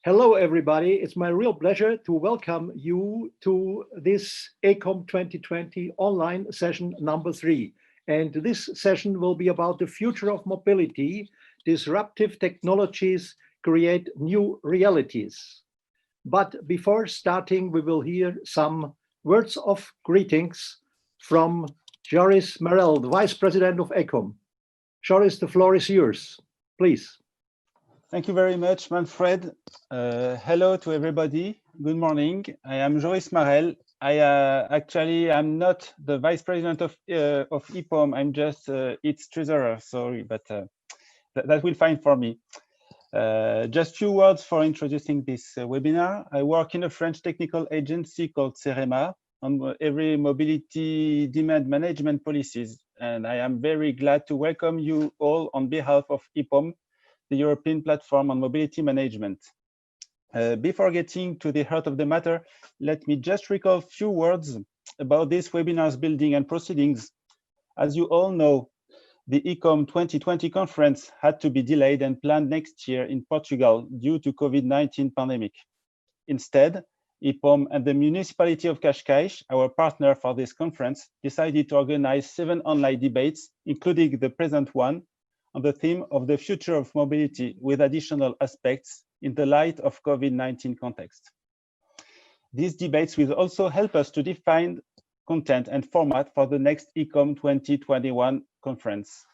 Hello, everybody. It's my real pleasure to welcome you to this ACOM 2020 online session number 3. And this session will be about the future of mobility. Disruptive technologies create new realities. But before starting, we will hear some words of greetings from Joris Marel, the Vice President of ACOM. Joris, the floor is yours. Please. Thank you very much, Manfred. Hello to everybody. Good morning. I am Joris Marel. I'm not the vice president of EPOM. I'm just its treasurer. Sorry, but that will fine for me. Just few words for introducing this webinar. I work in a French technical agency called CEREMA on every mobility demand management policies, and I am very glad to welcome you all on behalf of EPOM, the European Platform on Mobility Management. Before getting to the heart of the matter, let me just recall a few words about this webinar's building and proceedings. As you all know, the ECOM 2020 conference had to be delayed and planned next year in Portugal due to COVID-19 pandemic. Instead, EPOM and the municipality of Cascais, our partner for this conference, decided to organize 7 online debates, including the present one, on the theme of the future of mobility with additional aspects in the light of COVID-19 context. These debates will also help us to define content and format for the next ECOM 2021 conference.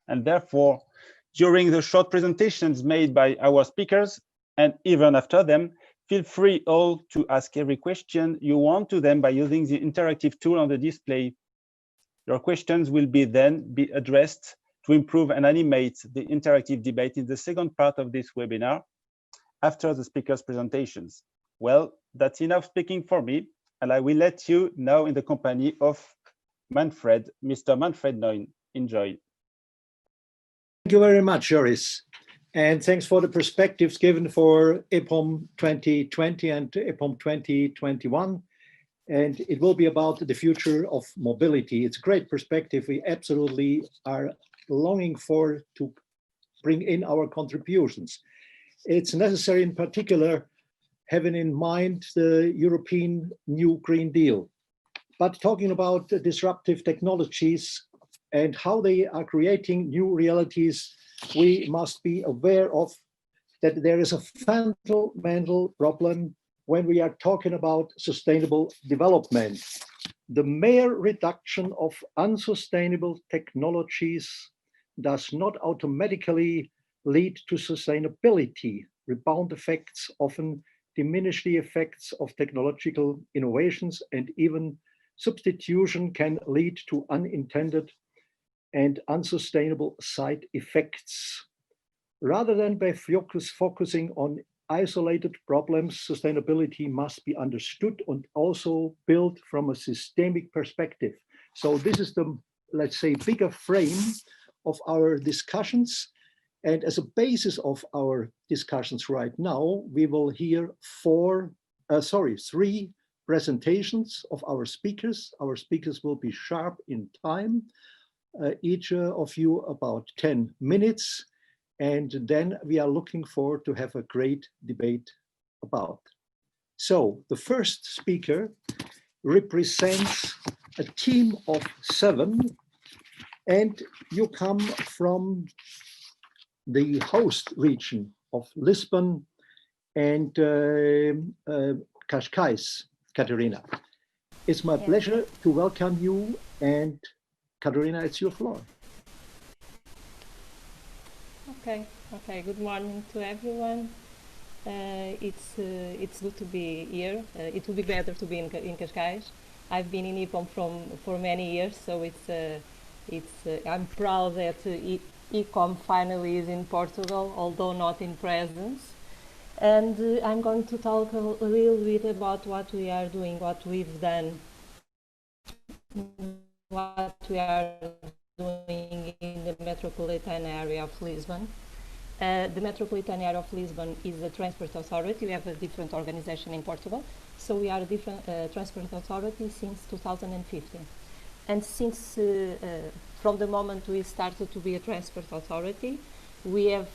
And therefore, during the short presentations made by our speakers, and even after them, feel free all to ask every question you want to them by using the interactive tool on the display. Your questions will then be addressed to improve and animate the interactive debate in the second part of this webinar after the speakers' presentations. Well, that's enough speaking for me, and I will let you now in the company of Manfred, Mr. Manfred Neun. Enjoy. Thank you very much, Joris. And thanks for the perspectives given for EPOM 2020 and EPOM 2021. And it will be about the future of mobility. It's a great perspective. We absolutely are longing for to bring in our contributions. It's necessary in particular having in mind the European New Green Deal. But talking about disruptive technologies and how they are creating new realities, we must be aware of that there is a fundamental problem when we are talking about sustainable development. The mere reduction of unsustainable technologies does not automatically lead to sustainability. Rebound effects often diminish the effects of technological innovations, and even substitution can lead to unintended and unsustainable side effects. Rather than by focusing on isolated problems, sustainability must be understood and also built from a systemic perspective. So this is the, let's say, bigger frame of our discussions. And as a basis of our discussions right now, we will hear 3 presentations of our speakers. Our speakers will be sharp in time, each of you about 10 minutes. And then we are looking forward to have a great debate about. So the first speaker represents a team of 7, and you come from the host region of Lisbon and Cascais, Caterina. It's my pleasure to welcome you, and Caterina, it's your floor. Okay. Good morning to everyone. It's good to be here. It would be better to be in Cascais. I've been in EPOM for many years, so I'm proud that ECOM finally is in Portugal, although not in presence. And I'm going to talk a little bit about what we are doing, what we've done, what we are doing in the metropolitan area of Lisbon. The metropolitan area of Lisbon is a transport authority. We have a different organization in Portugal. So we are a different transport authority since 2015. And since from the moment we started to be a transport authority, we have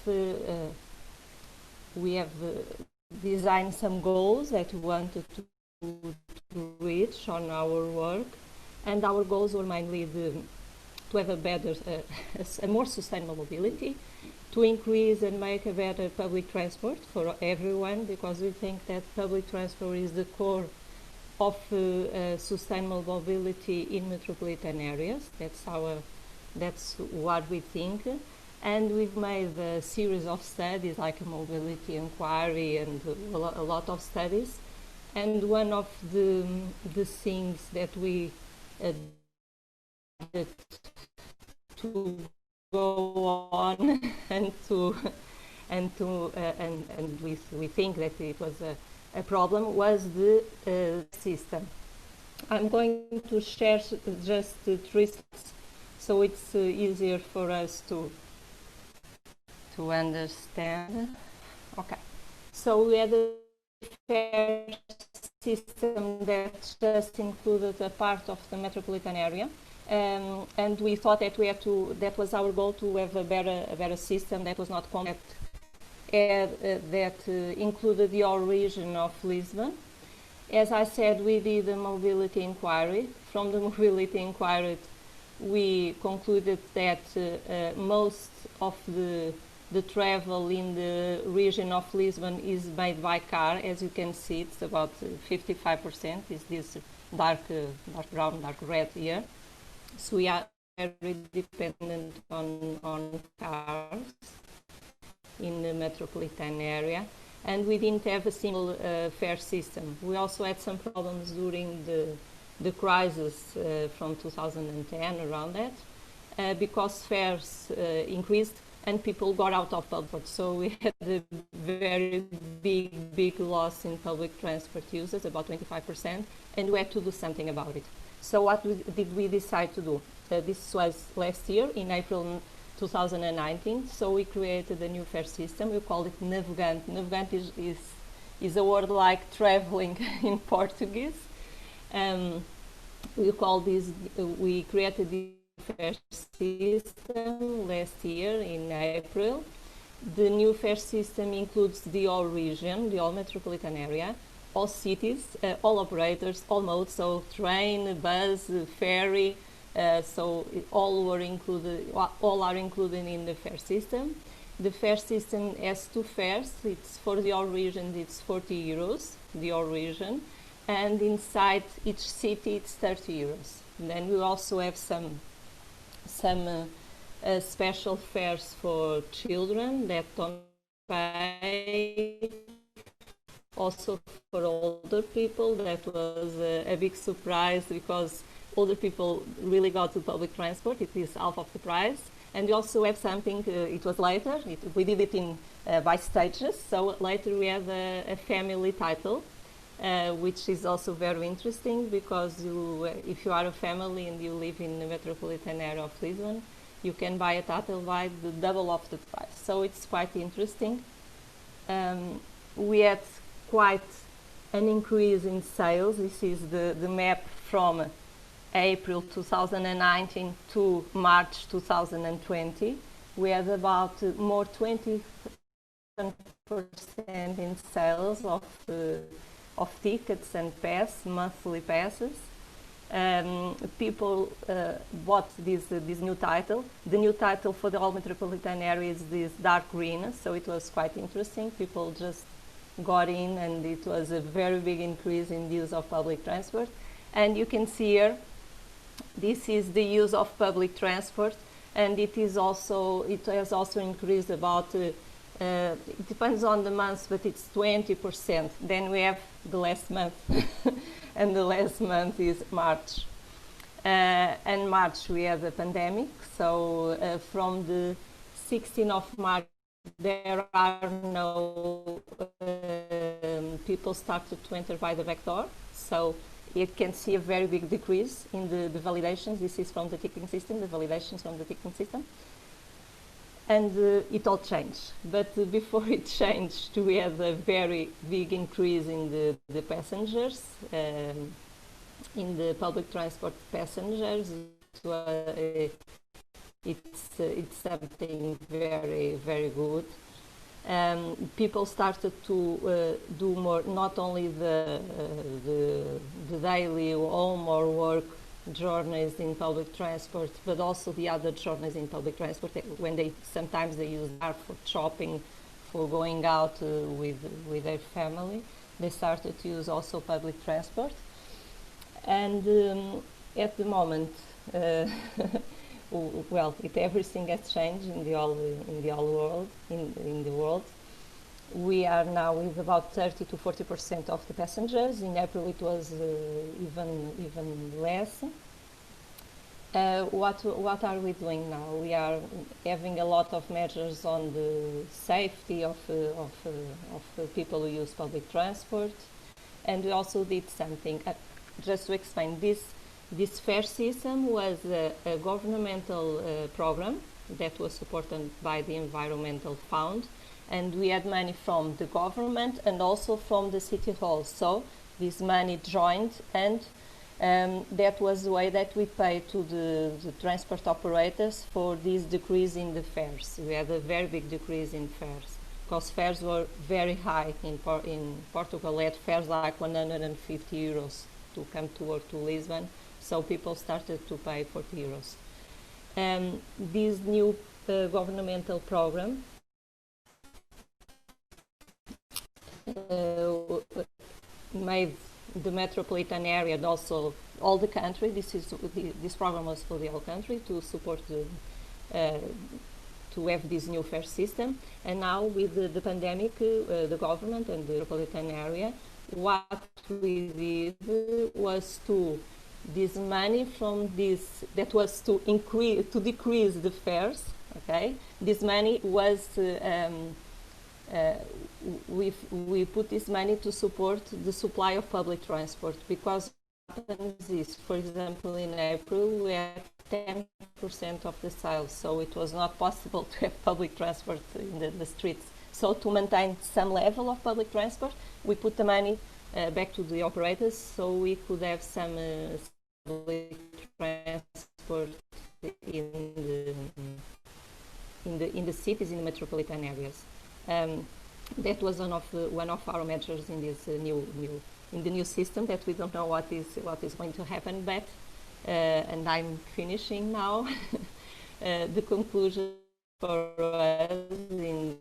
designed some goals that we wanted to reach on our work, and our goals were mainly to have a better, a more sustainable mobility, to increase and make a better public transport for everyone, because we think that public transport is the core of sustainable mobility in metropolitan areas. That's what we think. And we've made a series of studies, like a mobility inquiry and a lot of studies. And one of the things that we did to go on and we think that it was a problem was the system. I'm going to share just 3 slides, so it's easier for us to understand. Okay, so we had a fare system that just included a part of the metropolitan area, and we thought that that was our goal, to have a better system that was not compact, that included the whole region of Lisbon. As I said, we did a mobility inquiry. From the mobility inquiry, we concluded that most of the travel in the region of Lisbon is made by car. As you can see, it's about 55%, is this dark brown, dark red here. So we are very dependent on cars in the metropolitan area, and we didn't have a single fare system. We also had some problems during the crisis from 2010, around that, because fares increased and people got out of public. So we had a very big loss in public transport users, about 25%, and we had to do something about it. So what did we decide to do? This was last year, in April 2019. So we created a new fare system. We called it Navegante. Navegante is a word like traveling in Portuguese. We created this fare system last year in April. The new fare system includes the whole region, the whole metropolitan area, all cities, all operators, all modes, so train, bus, ferry, all are included in the fare system. The fare system has 2 fares. It's for the whole region, it's 40 euros, the whole region, and inside each city it's 30 euros. And then we also have some special fares for children that don't pay. Also for older people, that was a big surprise, because older people really got to public transport. It is half of the price. And we also have something, it was later, we did it by stages. So later we have a family title, which is also very interesting, because if you are a family and you live in the metropolitan area of Lisbon, you can buy a title by the double of the price. So it's quite interesting. We had quite an increase in sales. This is the map from April 2019 to March 2020. We had about more 20% in sales of tickets and monthly passes. People bought this new title. The new title for the whole metropolitan area is this dark green, so it was quite interesting. People just got in, and it was a very big increase in the use of public transport. And you can see here, this is the use of public transport, and it has also increased about, it depends on the month, but it's 20%. Then we have the last month, and the last month is March. And March we have a pandemic, so from the 16th of March, there are no people started to enter by the back door. So you can see a very big decrease in the validations. This is from the ticketing system, the validations from the ticketing system. And it all changed. But before it changed, we had a very big increase in the passengers, in the public transport passengers. It's something very, very good. people started to do more, not only the daily home or work journeys in public transport, but also the other journeys in public transport when sometimes they use car for shopping, for going out with their family. They started to use also public transport. And at the moment, well, everything has changed in the whole world. We are now with about 30 to 40% of the passengers. In April, it was even less. What are we doing now? We are having a lot of measures on the safety of people who use public transport, and we also did something. Just to explain, this fare system was a governmental program that was supported by the Environmental Fund, and we had money from the government and also from the city hall. So this money joined, and that was the way that we paid to the transport operators for this decrease in the fares. We had a very big decrease in fares, because fares were very high in Portugal. We had fares like 150 euros to come to work to Lisbon, so people started to pay 40 euros. This new governmental program made the metropolitan area and also all the country. This program was for the whole country to support to have this new fare system. And now with the pandemic, the government and the metropolitan area, what we did was to this money from this that was to decrease the fares. Okay, this money was we put this money to support the supply of public transport, because what happens is, for example, in April we had 10% of the sales, so it was not possible to have public transport in the streets. So to maintain some level of public transport, we put the money back to the operators, so we could have some public transport in the cities, in the metropolitan areas. That was one of our measures in this new system, that we don't know what is going to happen, but and I'm finishing now. The conclusion for us, we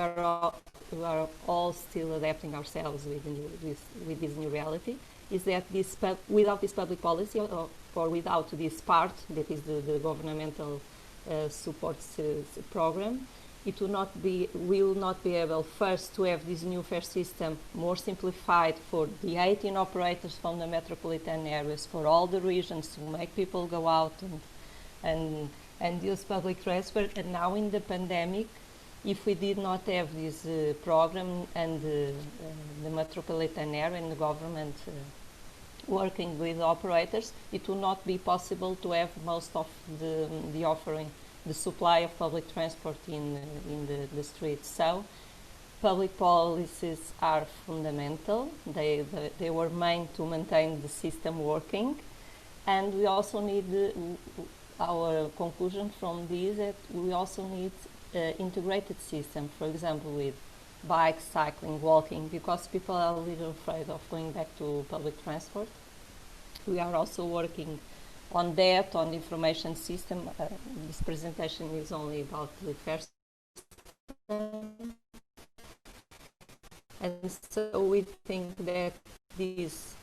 are all still adapting ourselves with this new reality, is that without this public policy or without this part that is the governmental support program, it will not be able first to have this new fare system more simplified for the 18 operators from the metropolitan areas, for all the regions, to make people go out and use public transport. And now in the pandemic, if we did not have this program and the metropolitan area and the government working with operators, it will not be possible to have most of the offering, the supply of public transport in the streets. So public policies are fundamental. They were meant to maintain the system working, and we also need our conclusion from this, that we also need integrated system, for example with bike, cycling, walking, because people are a little afraid of going back to public transport. We are also working on that, on the information system. This presentation is only about the first system. And so we think that these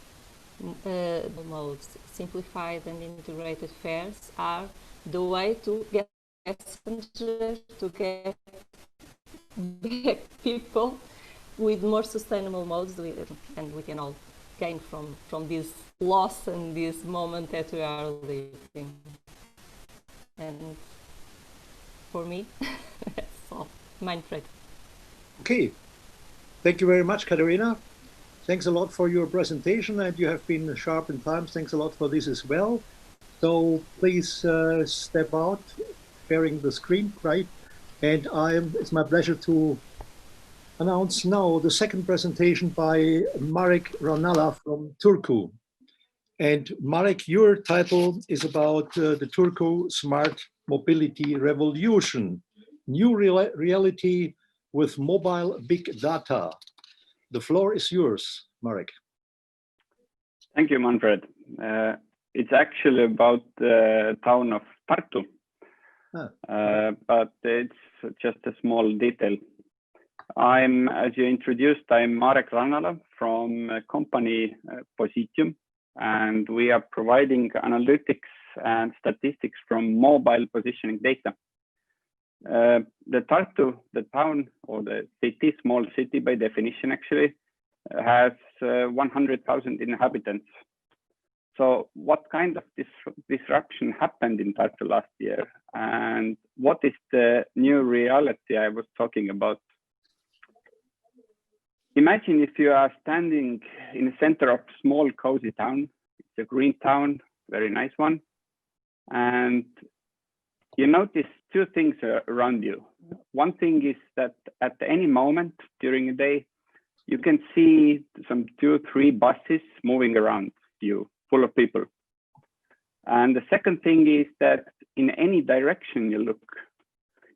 modes, simplified and integrated fares, are the way to get passengers, to get back people with more sustainable modes, and we can all gain from this loss and this moment that we are living. And for me, that's all. Manfred. Okay, thank you very much, Katharina. Thanks a lot for your presentation, and you have been sharp in time. Thanks a lot for this as well. So please step out, sharing the screen, right? And it's my pleasure to announce now the second presentation by Marek Ranalla from Turku. And Marek, your title is about the Turku Smart Mobility Revolution. new reality with mobile big data. The floor is yours, Marek. Thank you, Manfred. It's actually about the town of Tartu, but it's just a small detail. As you introduced, I'm Marek Rannala from a company Positium, and we are providing analytics and statistics from mobile positioning data. The Tartu, the town or the city, small city by definition actually, has 100,000 inhabitants. So what kind of disruption happened in Tartu last year? And what is the new reality I was talking about? Imagine if you are standing in the center of a small cozy town. It's a green town, very nice one. And you notice two things around you. One thing is that at any moment during the day, you can see some 2-3 buses moving around you, full of people. And the second thing is that in any direction you look,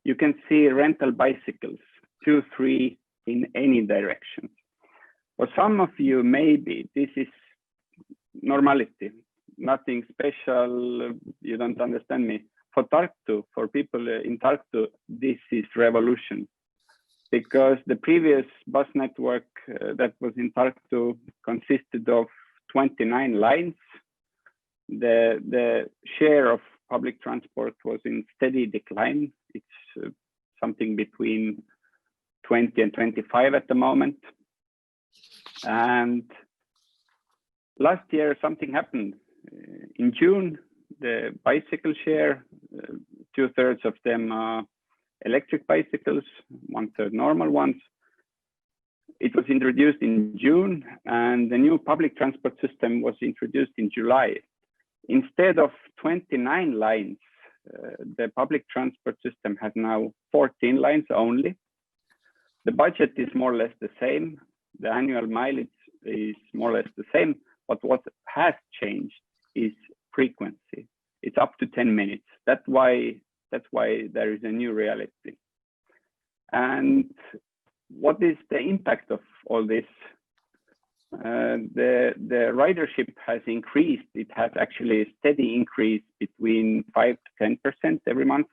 you can see rental bicycles, 2-3 in any direction. For some of you, maybe this is normality, nothing special, you don't understand me. For Tartu, for people in Tartu, this is revolution. Because the previous bus network that was in Tartu consisted of 29 lines. The share of public transport was in steady decline. It's something between 20 and 25 at the moment. And last year, something happened. In June, the bicycle share, 2/3 of them are electric bicycles, 1/3 normal ones. It was introduced in June, and the new public transport system was introduced in July. Instead of 29 lines, the public transport system has now 14 lines only. The budget is more or less the same. The annual mileage is more or less the same, but what has changed is frequency. It's up to 10 minutes. That's why there is a new reality. And what is the impact of all this? The ridership has increased. It has actually a steady increase between 5 to 10% every month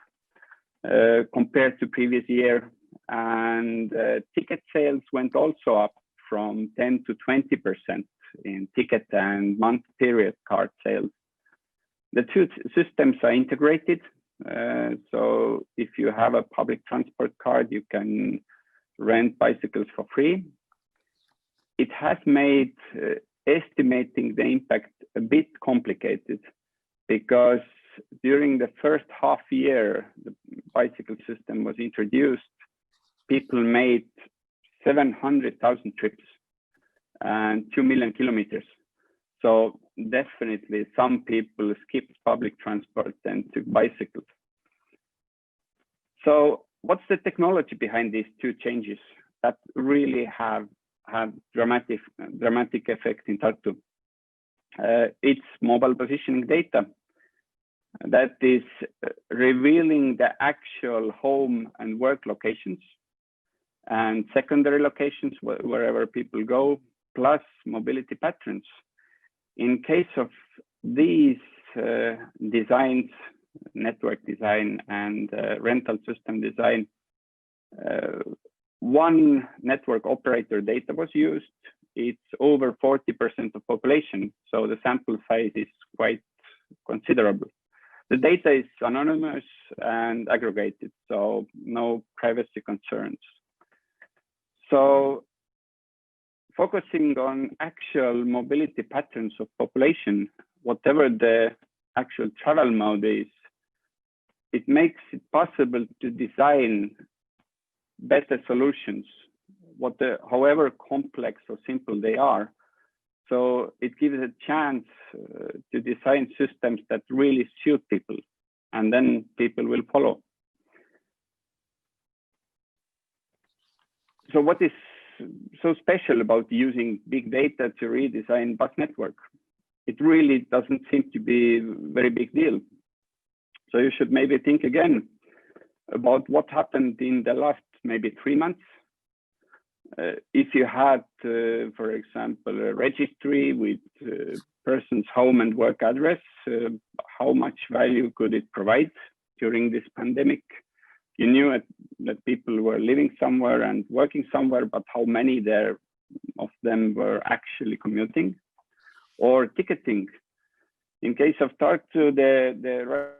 compared to previous year. And ticket sales went also up from 10 to 20% in ticket and month period card sales. The two systems are integrated. So if you have a public transport card, you can rent bicycles for free. It has made estimating the impact a bit complicated because during the first half year the bicycle system was introduced, people made 700,000 trips and 2 million kilometers. So definitely some people skipped public transport and took bicycles. So what's the technology behind these two changes that really have had dramatic effect in Tartu? It's mobile positioning data that is revealing the actual home and work locations and secondary locations wherever people go, plus mobility patterns. In case of these designs, network design and rental system design, one network operator data was used. It's over 40% of population, so the sample size is quite considerable. The data is anonymous and aggregated, so no privacy concerns. So focusing on actual mobility patterns of population, whatever the actual travel mode is, it makes it possible to design better solutions, however complex or simple they are. So it gives a chance to design systems that really suit people, and then people will follow. So what is so special about using big data to redesign bus network? It really doesn't seem to be a very big deal. So you should maybe think again. about what happened in the last maybe 3 months. If you had, for example, a registry with person's home and work address, how much value could it provide during this pandemic? You knew that people were living somewhere and working somewhere, but how many of them were actually commuting? Or ticketing. In case of Tartu, the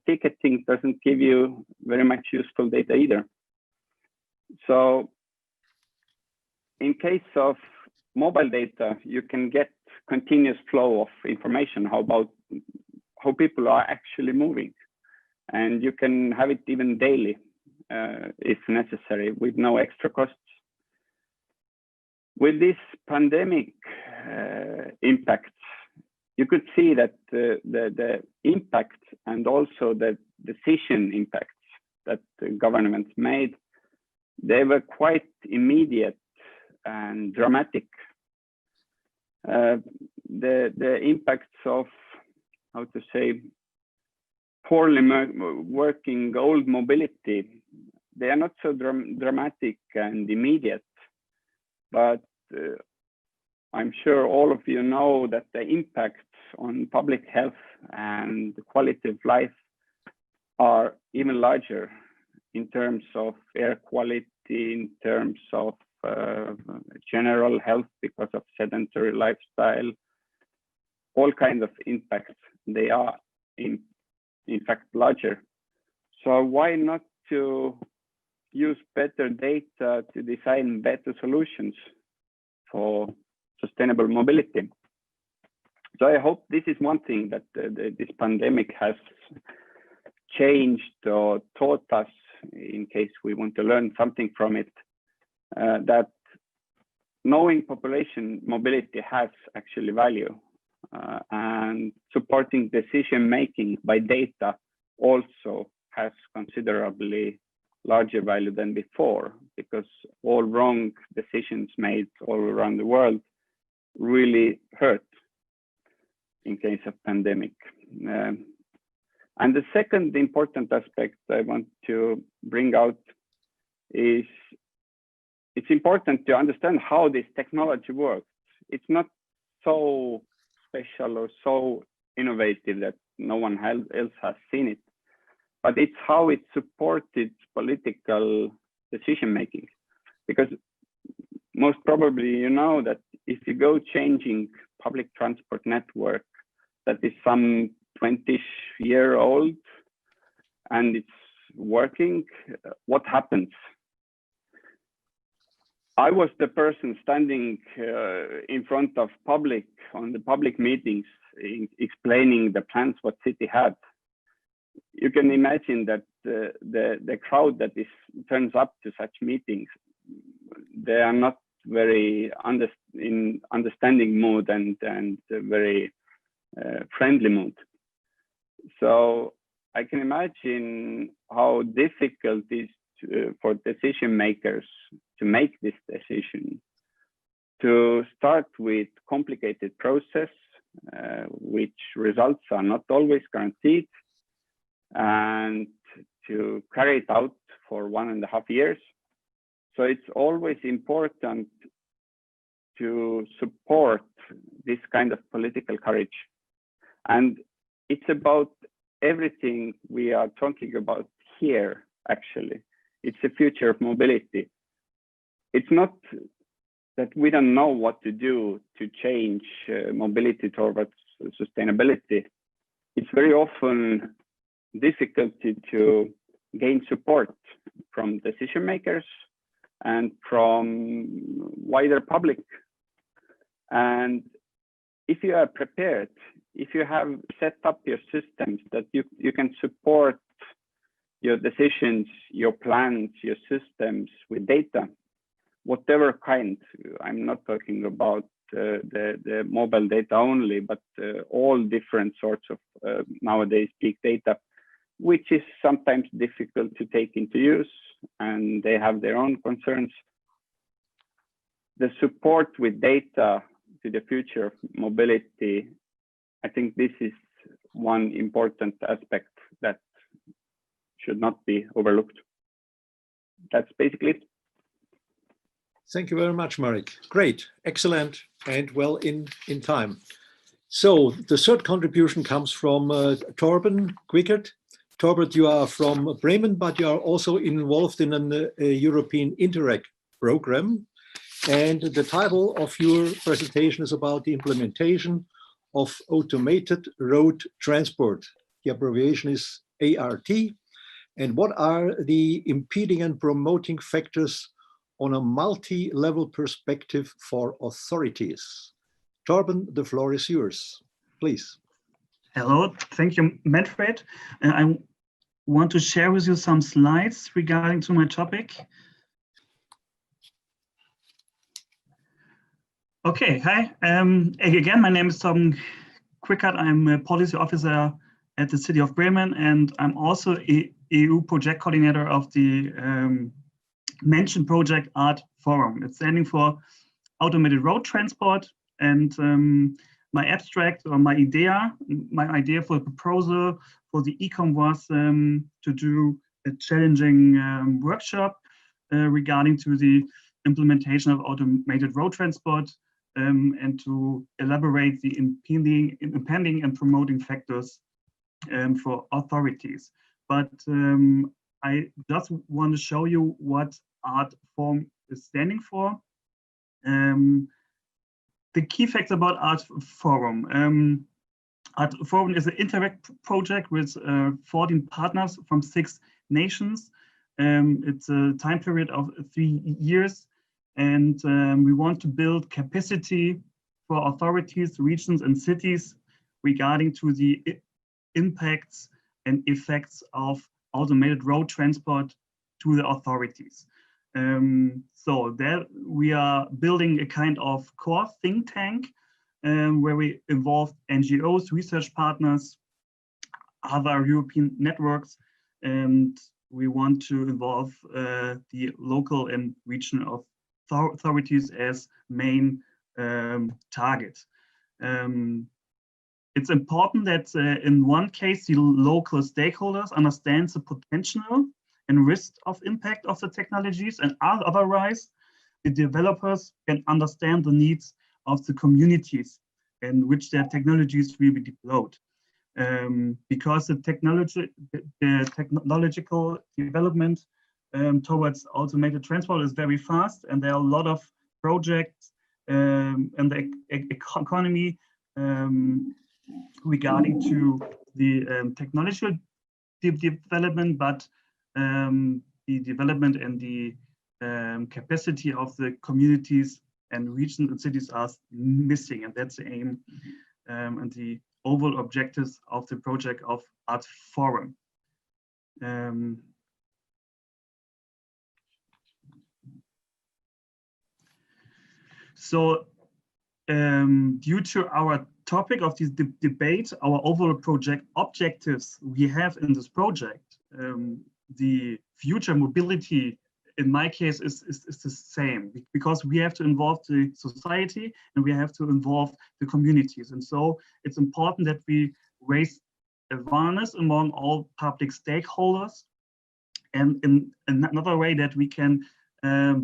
ticketing doesn't give you very much useful data either. So in case of mobile data, you can get continuous flow of information about how people are actually moving. And you can have it even daily if necessary with no extra costs. With this pandemic impact, you could see that the impact and also the decision impacts that the governments made, they were quite immediate and dramatic. The impacts of, how to say, poorly working old mobility, they are not so dramatic and immediate, but I'm sure all of you know that the impacts on public health and the quality of life are even larger in terms of air quality, in terms of general health because of sedentary lifestyle, all kinds of impacts. They are in fact larger. So why not to use better data to design better solutions for sustainable mobility? So I hope this is one thing that this pandemic has changed or taught us, in case we want to learn something from it, that knowing population mobility has actually value, and supporting decision making by data also has considerably larger value than before, because all wrong decisions made all around the world really hurt in case of pandemic. And the second important aspect I want to bring out is it's important to understand how this technology works. It's not so special or so innovative that no one else has seen it, but it's how it supported political decision making. Because most probably you know that if you go changing public transport network that is some 20-year-old and it's working, what happens? I was the person standing in front of public on the public meetings explaining the plans what city had. You can imagine that the crowd that turns up to such meetings, they are not very in understanding mood and very friendly mood. So I can imagine how difficult it is for decision makers to make this decision, to start with complicated process, which results are not always guaranteed, and to carry it out for 1.5 years. So it's always important to support this kind of political courage. And it's about everything we are talking about here, actually. It's the future of mobility. It's not that we don't know what to do to change mobility towards sustainability. It's very often difficult to gain support from decision makers and from wider public. And if you are prepared, if you have set up your systems that you can support your decisions, your plans, your systems with data, whatever kind. I'm not talking about the mobile data only, but all different sorts of nowadays big data, which is sometimes difficult to take into use, and they have their own concerns. The support with data to the future of mobility, I think this is one important aspect that should not be overlooked. That's basically it. Thank you very much, Marek. Great, excellent, and well in time. So the third contribution comes from Torben Quickert. Torben, you are from Bremen, but you are also involved in a European Interreg program. And the title of your presentation is about the implementation of automated road transport. The abbreviation is ART. And what are the impeding and promoting factors on a multi-level perspective for authorities? Torben, the floor is yours, please. Hello, thank you, Manfred. I want to share with you some slides regarding to my topic. Okay, hi. Again, my name is Torben Quickert. I'm a policy officer at the city of Bremen, and I'm also EU project coordinator of the mentioned project ART Forum. It's standing for Automated Road Transport, and my abstract or my idea for the proposal for the ECOM was to do a challenging workshop regarding to the implementation of automated road transport and to elaborate the impending and promoting factors for authorities. But I just want to show you what ART Forum is standing for. The key facts about ART Forum. ART Forum is an Interreg project with 14 partners from 6 nations. It's a time period of 3 years, and we want to build capacity for authorities, regions, and cities regarding to the impacts and effects of automated road transport to the authorities. So there we are building a kind of core think tank where we involve NGOs, research partners, other European networks, and we want to involve the local and regional authorities as main target. It's important that in one case, the local stakeholders understand the potential and risk of impact of the technologies, and otherwise the developers can understand the needs of the communities in which their technologies will be deployed. Because the technological development towards automated transport is very fast, and there are a lot of projects in the economy regarding to the technological development, but the development and the capacity of the communities and regions and cities are missing, and that's the aim and the overall objectives of the project of ART Forum. So due to our topic of this debate, our overall project objectives we have in this project, the future mobility in my case is the same, because we have to involve the society and we have to involve the communities. And so it's important that we raise awareness among all public stakeholders, and in another way that we can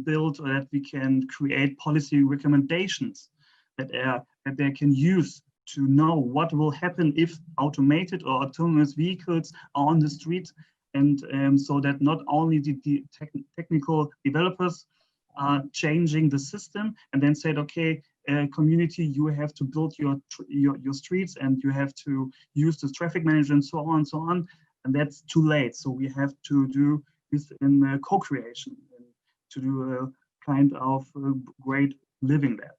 build, or that we can create policy recommendations that they can use to know what will happen if automated or autonomous vehicles are on the street, and so that not only the technical developers are changing the system and then said, okay, community, you have to build your streets and you have to use the traffic management, so on and so on, and that's too late. So we have to do this in co-creation, to do a kind of great living there.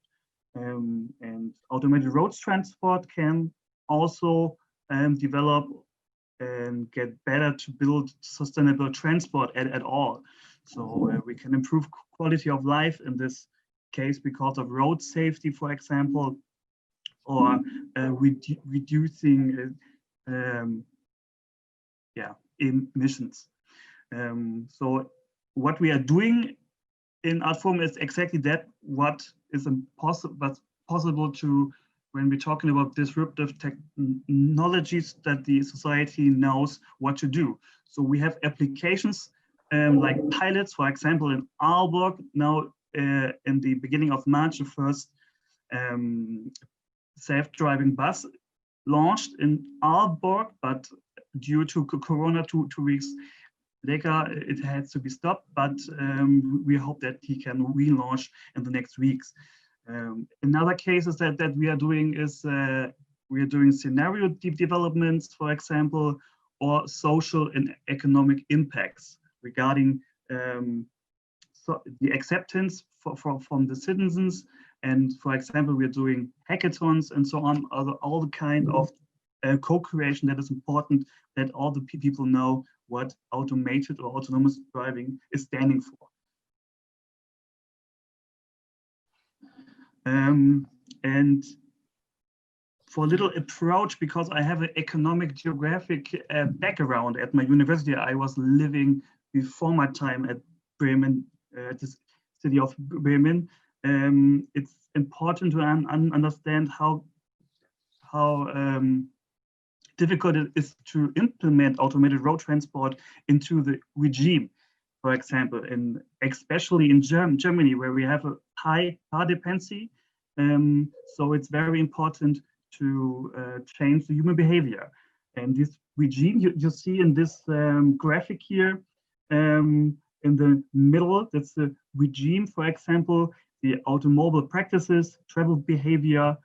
And automated roads transport can also develop and get better to build sustainable transport at all. So we can improve quality of life in this case because of road safety, for example, or reducing emissions. So what we are doing in ART Forum is exactly that, what is possible to when we're talking about disruptive technologies that the society knows what to do. So we have applications like pilots, for example, in Aalborg. Now, in the beginning of March, the first self-driving bus launched in Aalborg, but due to Corona, two weeks later, it had to be stopped. But we hope that he can relaunch in the next weeks. Another cases that we are doing is we are doing scenario developments, for example, or social and economic impacts regarding so the acceptance from the citizens. And for example, we are doing hackathons and so on, all the kind of co-creation that is important, that all the people know what automated or autonomous driving is standing for. And for a little approach, because I have an economic geographic background at my university, I was living before my time at Bremen, the city of Bremen. It's important to understand how difficult it is to implement automated road transport into the regime. For example, especially in Germany, where we have a high car dependency. So it's very important to change the human behavior. And this regime you see in this graphic here, in the middle, that's the regime, for example, the automobile practices, travel behavior,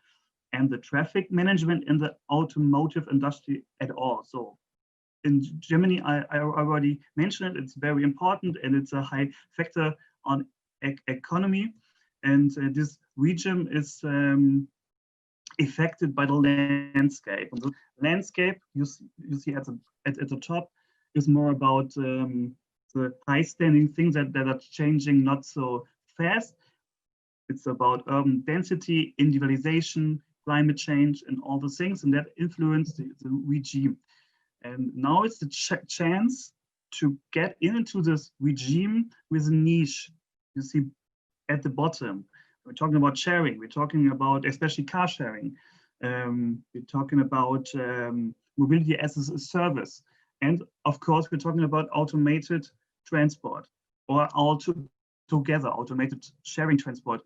and the traffic management in the automotive industry at all. So in Germany, I already mentioned it, it's very important and it's a high factor on economy. And this region is affected by the landscape. And the landscape you see at the top is more about the high standing things that are changing not so fast. It's about urban density, individualization, climate change, and all the things, and that influence the regime. And now it's the chance to get into this regime with a niche. You see at the bottom, we're talking about sharing. We're talking about especially car sharing. We're talking about mobility as a service. And of course, we're talking about automated transport or all together automated sharing transport.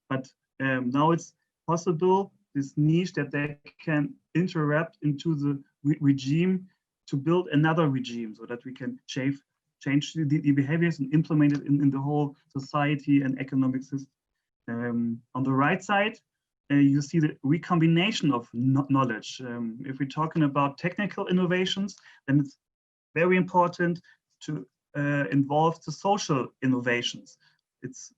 But now it's possible, this niche, that they can interrupt into the regime to build another regime so that we can change the behaviors and implement it in the whole society and economic system. On the right side, you see the recombination of knowledge. If we're talking about technical innovations, then it's very important to involve the social innovations. It's,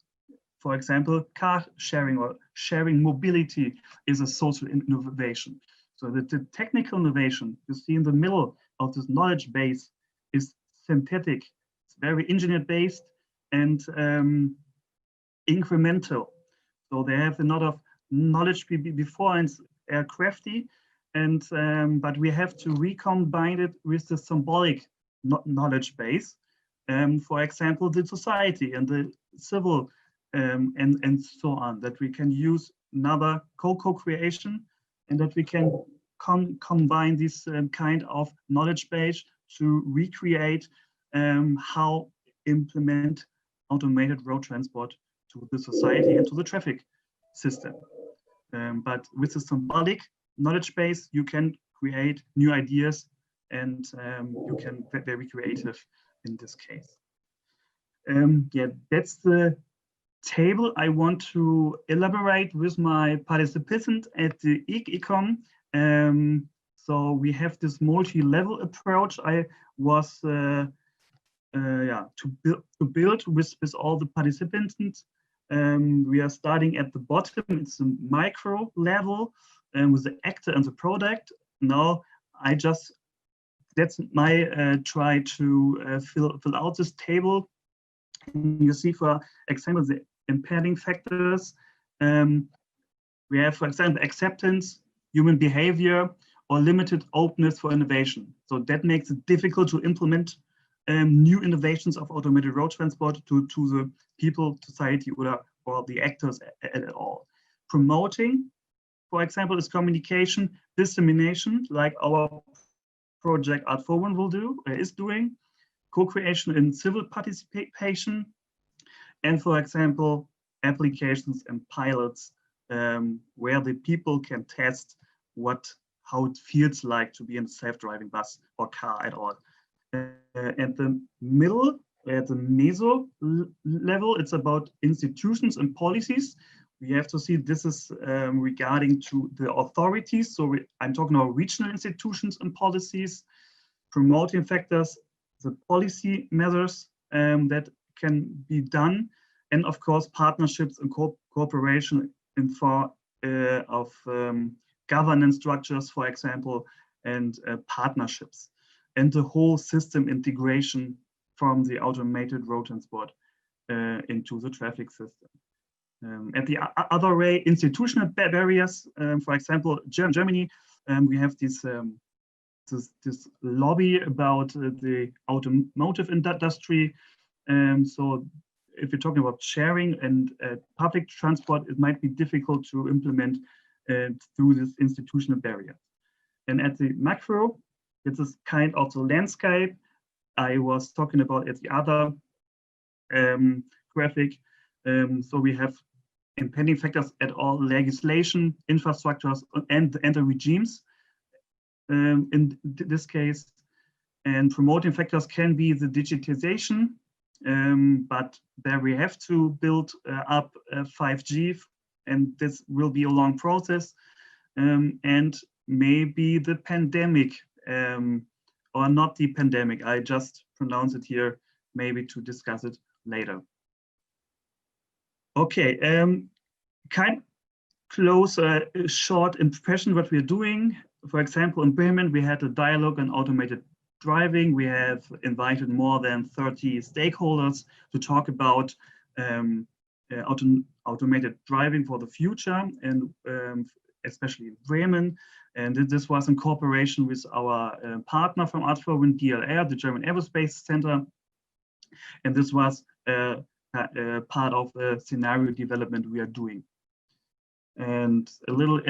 for example, car sharing or sharing mobility is a social innovation. So that the technical innovation you see in the middle of this knowledge base is synthetic. It's very engineer based and incremental. So they have a lot of knowledge before and are crafty, and but we have to recombine it with the symbolic knowledge base. For example, the society and the civil and so on, that we can use another co-creation and that we can combine this kind of knowledge base to recreate how implement automated road transport to the society and to the traffic system. But with the symbolic knowledge base, you can create new ideas and you can be very creative in this case. Yeah, that's the table I want to elaborate with my participants at the ICECOM. So we have this multi-level approach. I was to build with all the participants. We are starting at the bottom. It's a micro level with the actor and the product. Now that's my try to fill out this table. And you see, for example, the impeding factors. We have, for example, acceptance, human behavior, or limited openness for innovation. So that makes it difficult to implement new innovations of automated road transport to the people, society, or the actors at all. Promoting for example, is communication, dissemination, like our project Art41 is doing, co-creation in civil participation, and for example, applications and pilots where the people can test how it feels like to be in a self-driving bus or car at all. At the middle, at the meso level, it's about institutions and policies. We have to see this is regarding to the authorities. So I'm talking about regional institutions and policies, promoting factors, the policy measures that can be done, and of course partnerships and cooperation in form of governance structures, for example, and partnerships, and the whole system integration from the automated road transport into the traffic system. At the other way, institutional barriers, for example, Germany, we have this lobby about the automotive industry. So if you're talking about sharing and public transport, it might be difficult to implement through this institutional barrier. And at the macro, this is kind of the landscape I was talking about at the other graphic. So we have impending factors at all legislation, infrastructures, and the regimes in this case. And promoting factors can be the digitization, but there we have to build up 5G, and this will be a long process. And maybe the pandemic, or not the pandemic, I just pronounce it here, maybe to discuss it later. Okay, kind of close short impression what we're doing. For example, in Bremen, we had a dialogue on automated driving. We have invited more than 30 stakeholders to talk about automated driving for the future, and especially in Bremen. And this was in cooperation with our partner from Art41, DLR, the German Aerospace Center. And this was part of the scenario development we are doing. And a little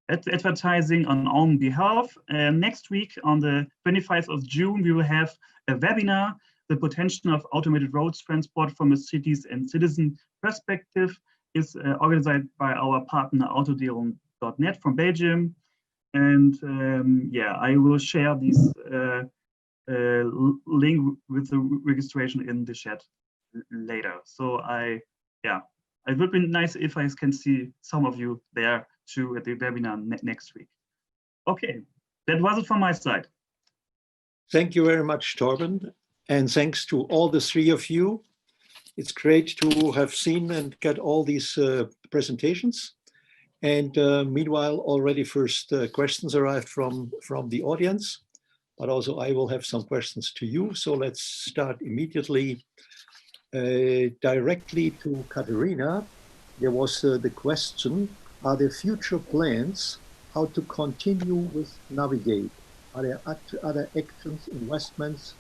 advertising on own behalf. Next week, on the 25th of June, we will have a webinar, The Potential of Automated Roads Transport from a Cities and Citizen Perspective. Is organized by our partner Autodeal.net from Belgium. And yeah, I will share this link with the registration in the chat later. So it would be nice if I can see some of you there too at the webinar next week. Okay, that was it from my side. Thank you very much, Torben. And thanks to all the three of you. It's great to have seen and get all these presentations. And meanwhile, already first questions arrived from the audience, but also I will have some questions to you. So let's start immediately directly to Katerina. There was the question, are there future plans how to continue with Navigate? Are there other actions, investments,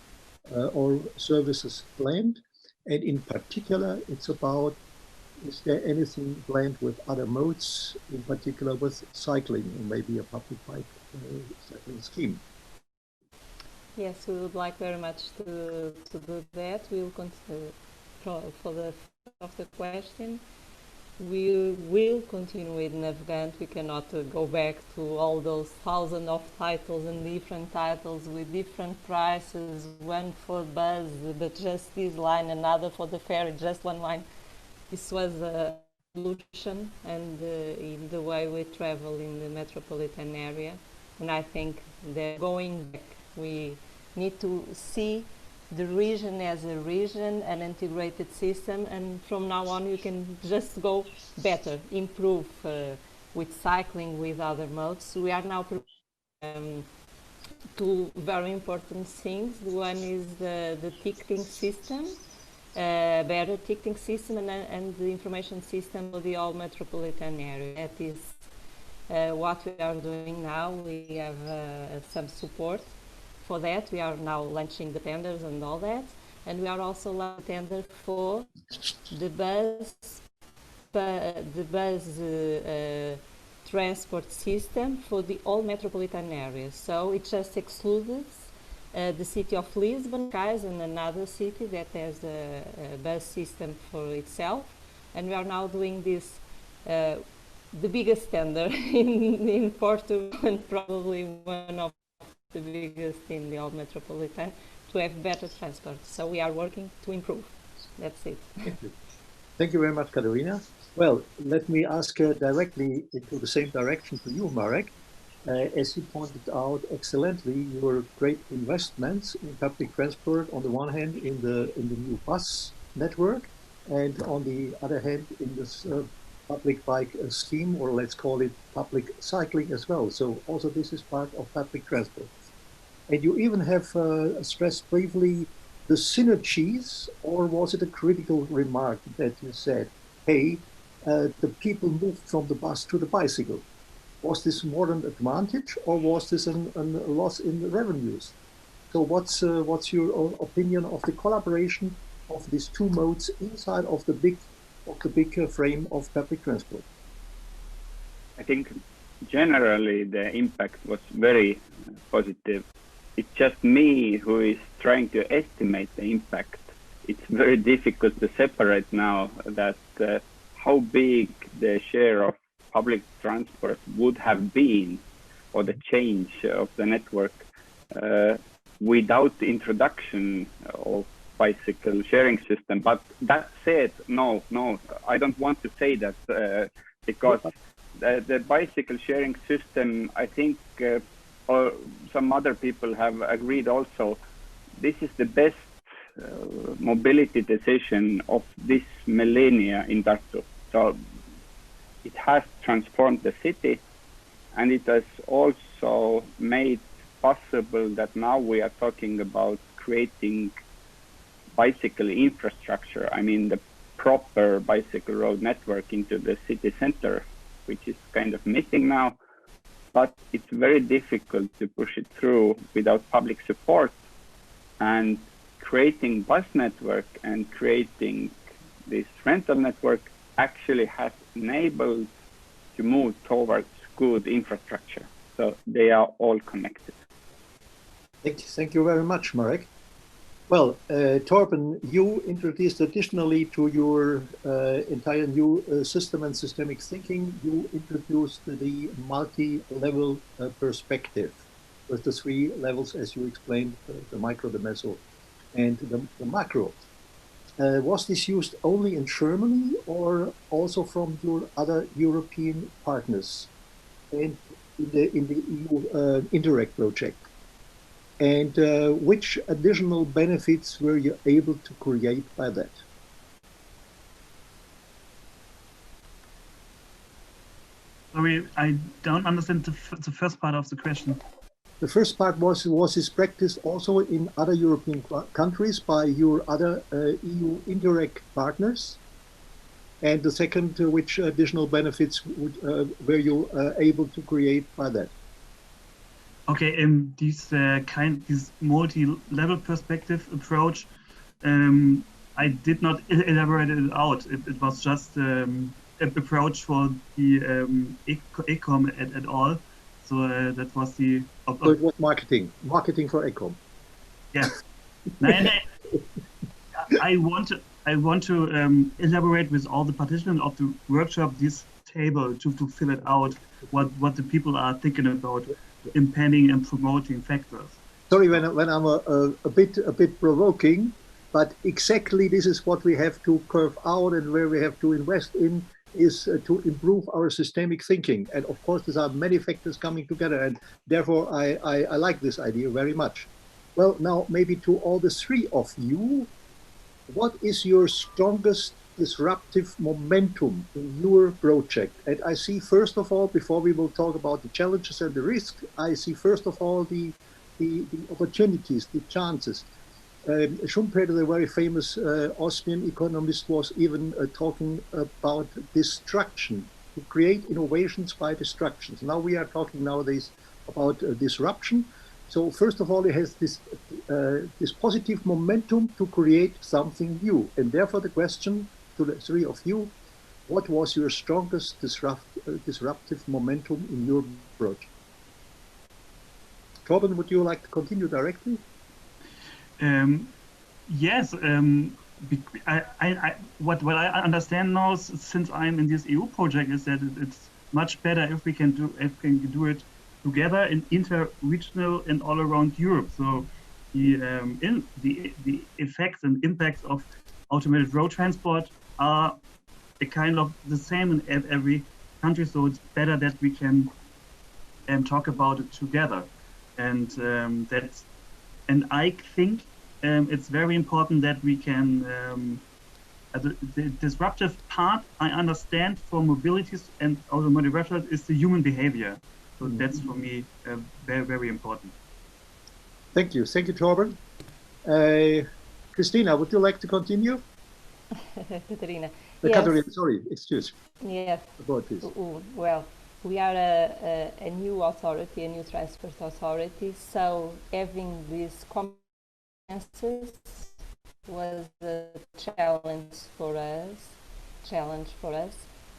or services planned? And in particular, it's about, is there anything planned with other modes, in particular with cycling, or maybe a public bike cycling scheme? Yes, we would like very much to do that. We will continue for the of the question. We will continue with Navigant. We cannot go back to all those thousands of titles and different titles with different prices, one for bus, but just this line, another for the ferry, just one line. This was a solution and in the way we travel in the metropolitan area. And I think that going back, we need to see the region as a region, an integrated system, and from now on you can just go better, improve with cycling, with other modes. We are now two very important things. One is the ticketing system, better ticketing system, and the information system of the whole metropolitan area. That is what we are doing now. We have some support for that. We are now launching the tenders and all that, and we are also launching tender for the bus transport system for the all metropolitan areas. So it just excludes the city of Lisbon, Cascais, and another city that has a bus system for itself. And we are now doing this, the biggest tender in Portugal, and probably one of the biggest in the all metropolitan, to have better transport. So we are working to improve. That's it. Thank you. Thank you very much, Katerina. Well, let me ask directly into the same direction to you, Marek. As you pointed out excellently, your great investments in public transport, on the one hand, in the new bus network, and on the other hand, in this public bike scheme, or let's call it public cycling as well. So also this is part of public transport. And you even have stressed briefly the synergies, or was it a critical remark that you said, hey, the people moved from the bus to the bicycle? Was this more an advantage, or was this a loss in the revenues? So what's your opinion of the collaboration of these two modes inside of the big frame of public transport? I think generally the impact was very positive. It's just me who is trying to estimate the impact. It's very difficult to separate now that how big the share of public transport would have been, or the change of the network without the introduction of bicycle sharing system. But that said, no, I don't want to say that because the bicycle sharing system, I think, or some other people have agreed also, this is the best mobility decision of this millennia in Tartu. So it has transformed the city, and it has also made possible that now we are talking about creating bicycle infrastructure. I mean, the proper bicycle road network into the city center, which is kind of missing now. But it's very difficult to push it through without public support. And creating bus network and creating this rental network actually has enabled to move towards good infrastructure. So they are all connected. Thank you very much, Marek. Well, Torben, you introduced additionally to your entire new system and systemic thinking, you introduced the multi-level perspective with the three levels, as you explained, the micro, the meso, and the macro. Was this used only in Germany or also from your other European partners and in the EU Interact project? And which additional benefits were you able to create by that? Sorry, I don't understand the first part of the question. The first part was this practice also in other European countries by your other EU Interact partners? And the second, which additional benefits were you able to create by that? Okay, this multi-level perspective approach, I did not elaborate it out. It was just an approach for the ECOM at all. So that was the. So it was marketing for ECOM. Yes. I want to elaborate with all the participants of the workshop this table to fill it out what the people are thinking about impending and promoting factors. Sorry when I'm a bit provoking, but exactly this is what we have to curve out and where we have to invest in is to improve our systemic thinking. And of course, there are many factors coming together, and therefore I like this idea very much. Well, now maybe to all the three of you, what is your strongest disruptive momentum in your project? And I see, first of all, before we will talk about the challenges and the risks, I see first of all the opportunities, the chances. Schumpeter, the very famous Austrian economist, was even talking about destruction, to create innovations by destructions. Now we are talking nowadays about disruption. So first of all, it has this positive momentum to create something new. And therefore the question to the three of you, what was your strongest disruptive momentum in your project? Torben, would you like to continue directly? Yes. What I understand now, since I'm in this EU project, is that it's much better if we can do it together in inter-regional and all around Europe. So the effects and impacts of automated road transport are a kind of the same in every country. So it's better that we can talk about it together, and I think it's very important that we can. The disruptive part I understand for mobilities and automotive research is the human behavior. So that's for me very, very important. Thank you, Torben. Christina, would you like to continue? Katarina. Yes. Katarina, sorry, excuse. Yes. Apologies. Well, we are a new authority, a new transport authority, so having these competences was a challenge for us.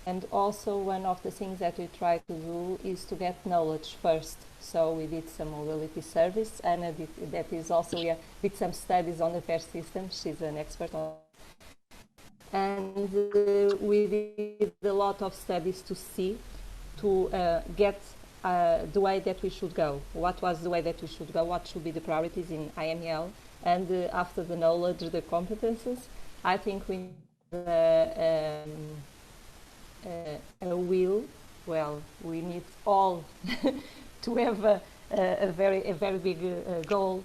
And also one of the things that we try to do is to get knowledge first. So we did some mobility service, and that is also, we did some studies on the fare system. She's an expert on. And we did a lot of studies to get the way that we should go. What was the way that we should go? What should be the priorities in IML? And after the knowledge, the competences, I think we need a will. Well, we need all to have a very big goal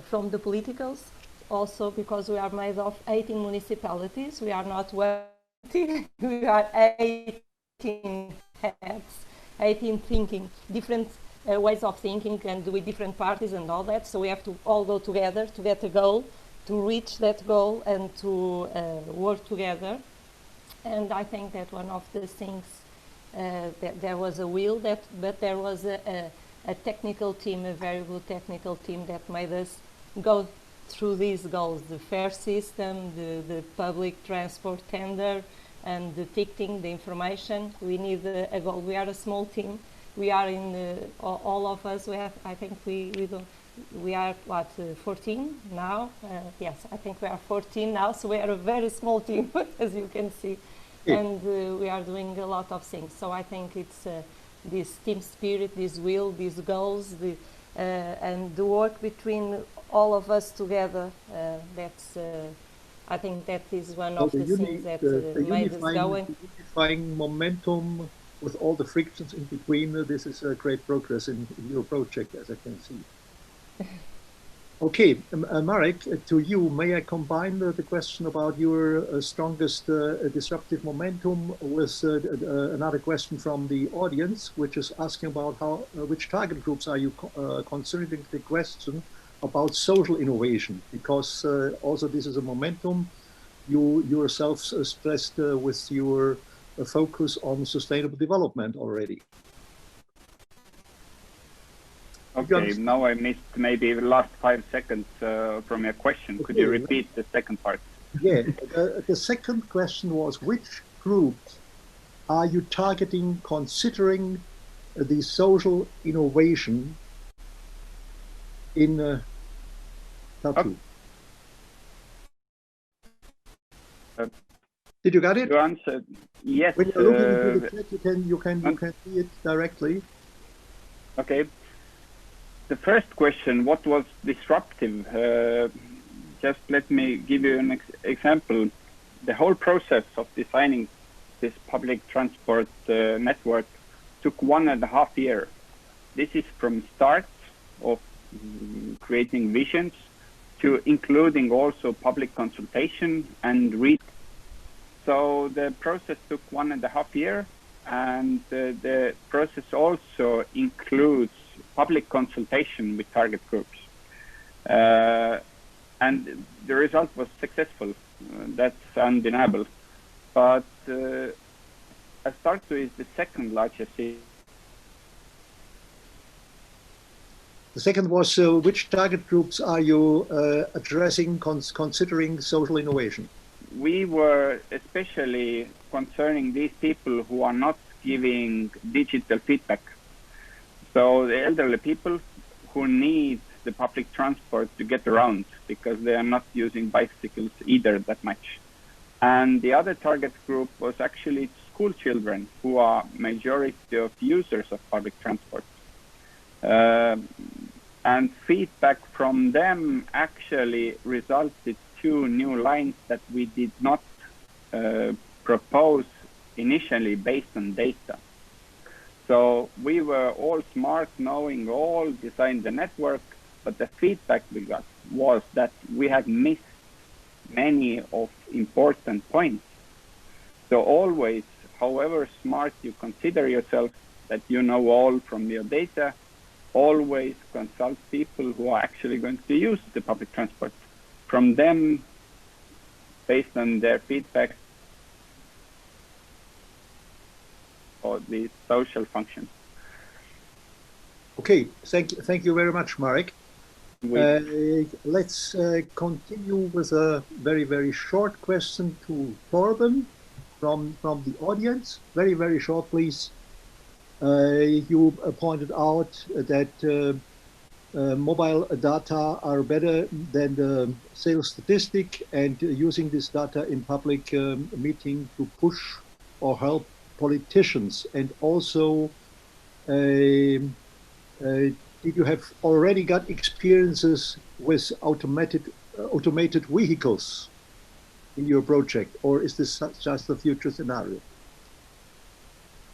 from the politicals. Also, because we are made of 18 municipalities, we are not 20, we are 18 heads, 18 thinking, different ways of thinking, and with different parties and all that. So we have to all go together to get a goal, to reach that goal, and to work together. And I think that one of the things, that there was a will, but there was a technical team, a very good technical team that made us go through these goals: the fare system, the public transport tender, and the ticketing, the information. We need a goal. We are a small team. We are all of us. We have, I think we are what, 14 now? Yes, I think we are 14 now. So we are a very small team, as you can see, and we are doing a lot of things. So I think it's this team spirit, this will, these goals, and the work between all of us together. That's I think that is one of the things that made us going. Unifying momentum with all the frictions in between. This is a great progress in your project, as I can see. Okay, Marek, to you, may I combine the question about your strongest disruptive momentum with another question from the audience, which is asking about which target groups are you considering the question about social innovation, because also this is a momentum you yourself stressed with your focus on sustainable development already. Okay, now I missed maybe the last 5 seconds from your question. Could you repeat the second part? Yeah, the second question was, which groups are you targeting considering the social innovation in Tartu? Did you get it? You answered yes. When you're looking into the chat, you can see it directly. Okay. The first question, what was disruptive? Just let me give you an example. The whole process of designing this public transport network took 1.5 years. This is from start of creating visions to including also public consultation and read. So the process took 1.5 years, and the process also includes public consultation with target groups. And the result was successful. That's undeniable. But Tartu is the second largest city. The second was, which target groups are you addressing, considering social innovation? we were especially concerning these people who are not giving digital feedback. So the elderly people who need the public transport to get around because they are not using bicycles either that much. And the other target group was actually school children who are majority of users of public transport. And feedback from them actually resulted to new lines that we did not propose initially based on data. So we were all smart, knowing all, designed the network, but the feedback we got was that we had missed many of important points. So always, however smart you consider yourself, that you know all from your data, always consult people who are actually going to use the public transport. From them, based on their feedback, or the social functions. Okay, thank you very much, Marek. Let's continue with a very short question to Torben from the audience. Very short, please. You pointed out that mobile data are better than the sales statistic, and using this data in public meeting to push or help politicians. And also, did you have already got experiences with automated vehicles in your project, or is this just a future scenario?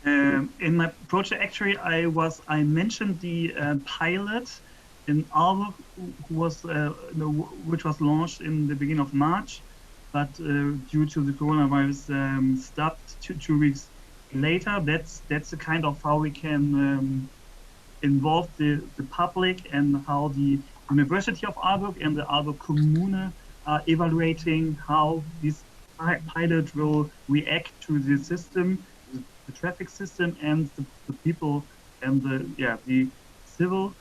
In my project, actually, I mentioned the pilot in Aalborg, which was launched in the beginning of March, but due to the coronavirus, stopped two weeks later. That's the kind of how we can involve the public, and how the University of Aalborg and the Aalborg Kommune are evaluating how this pilot will react to the system, the traffic system, and the people, and the civil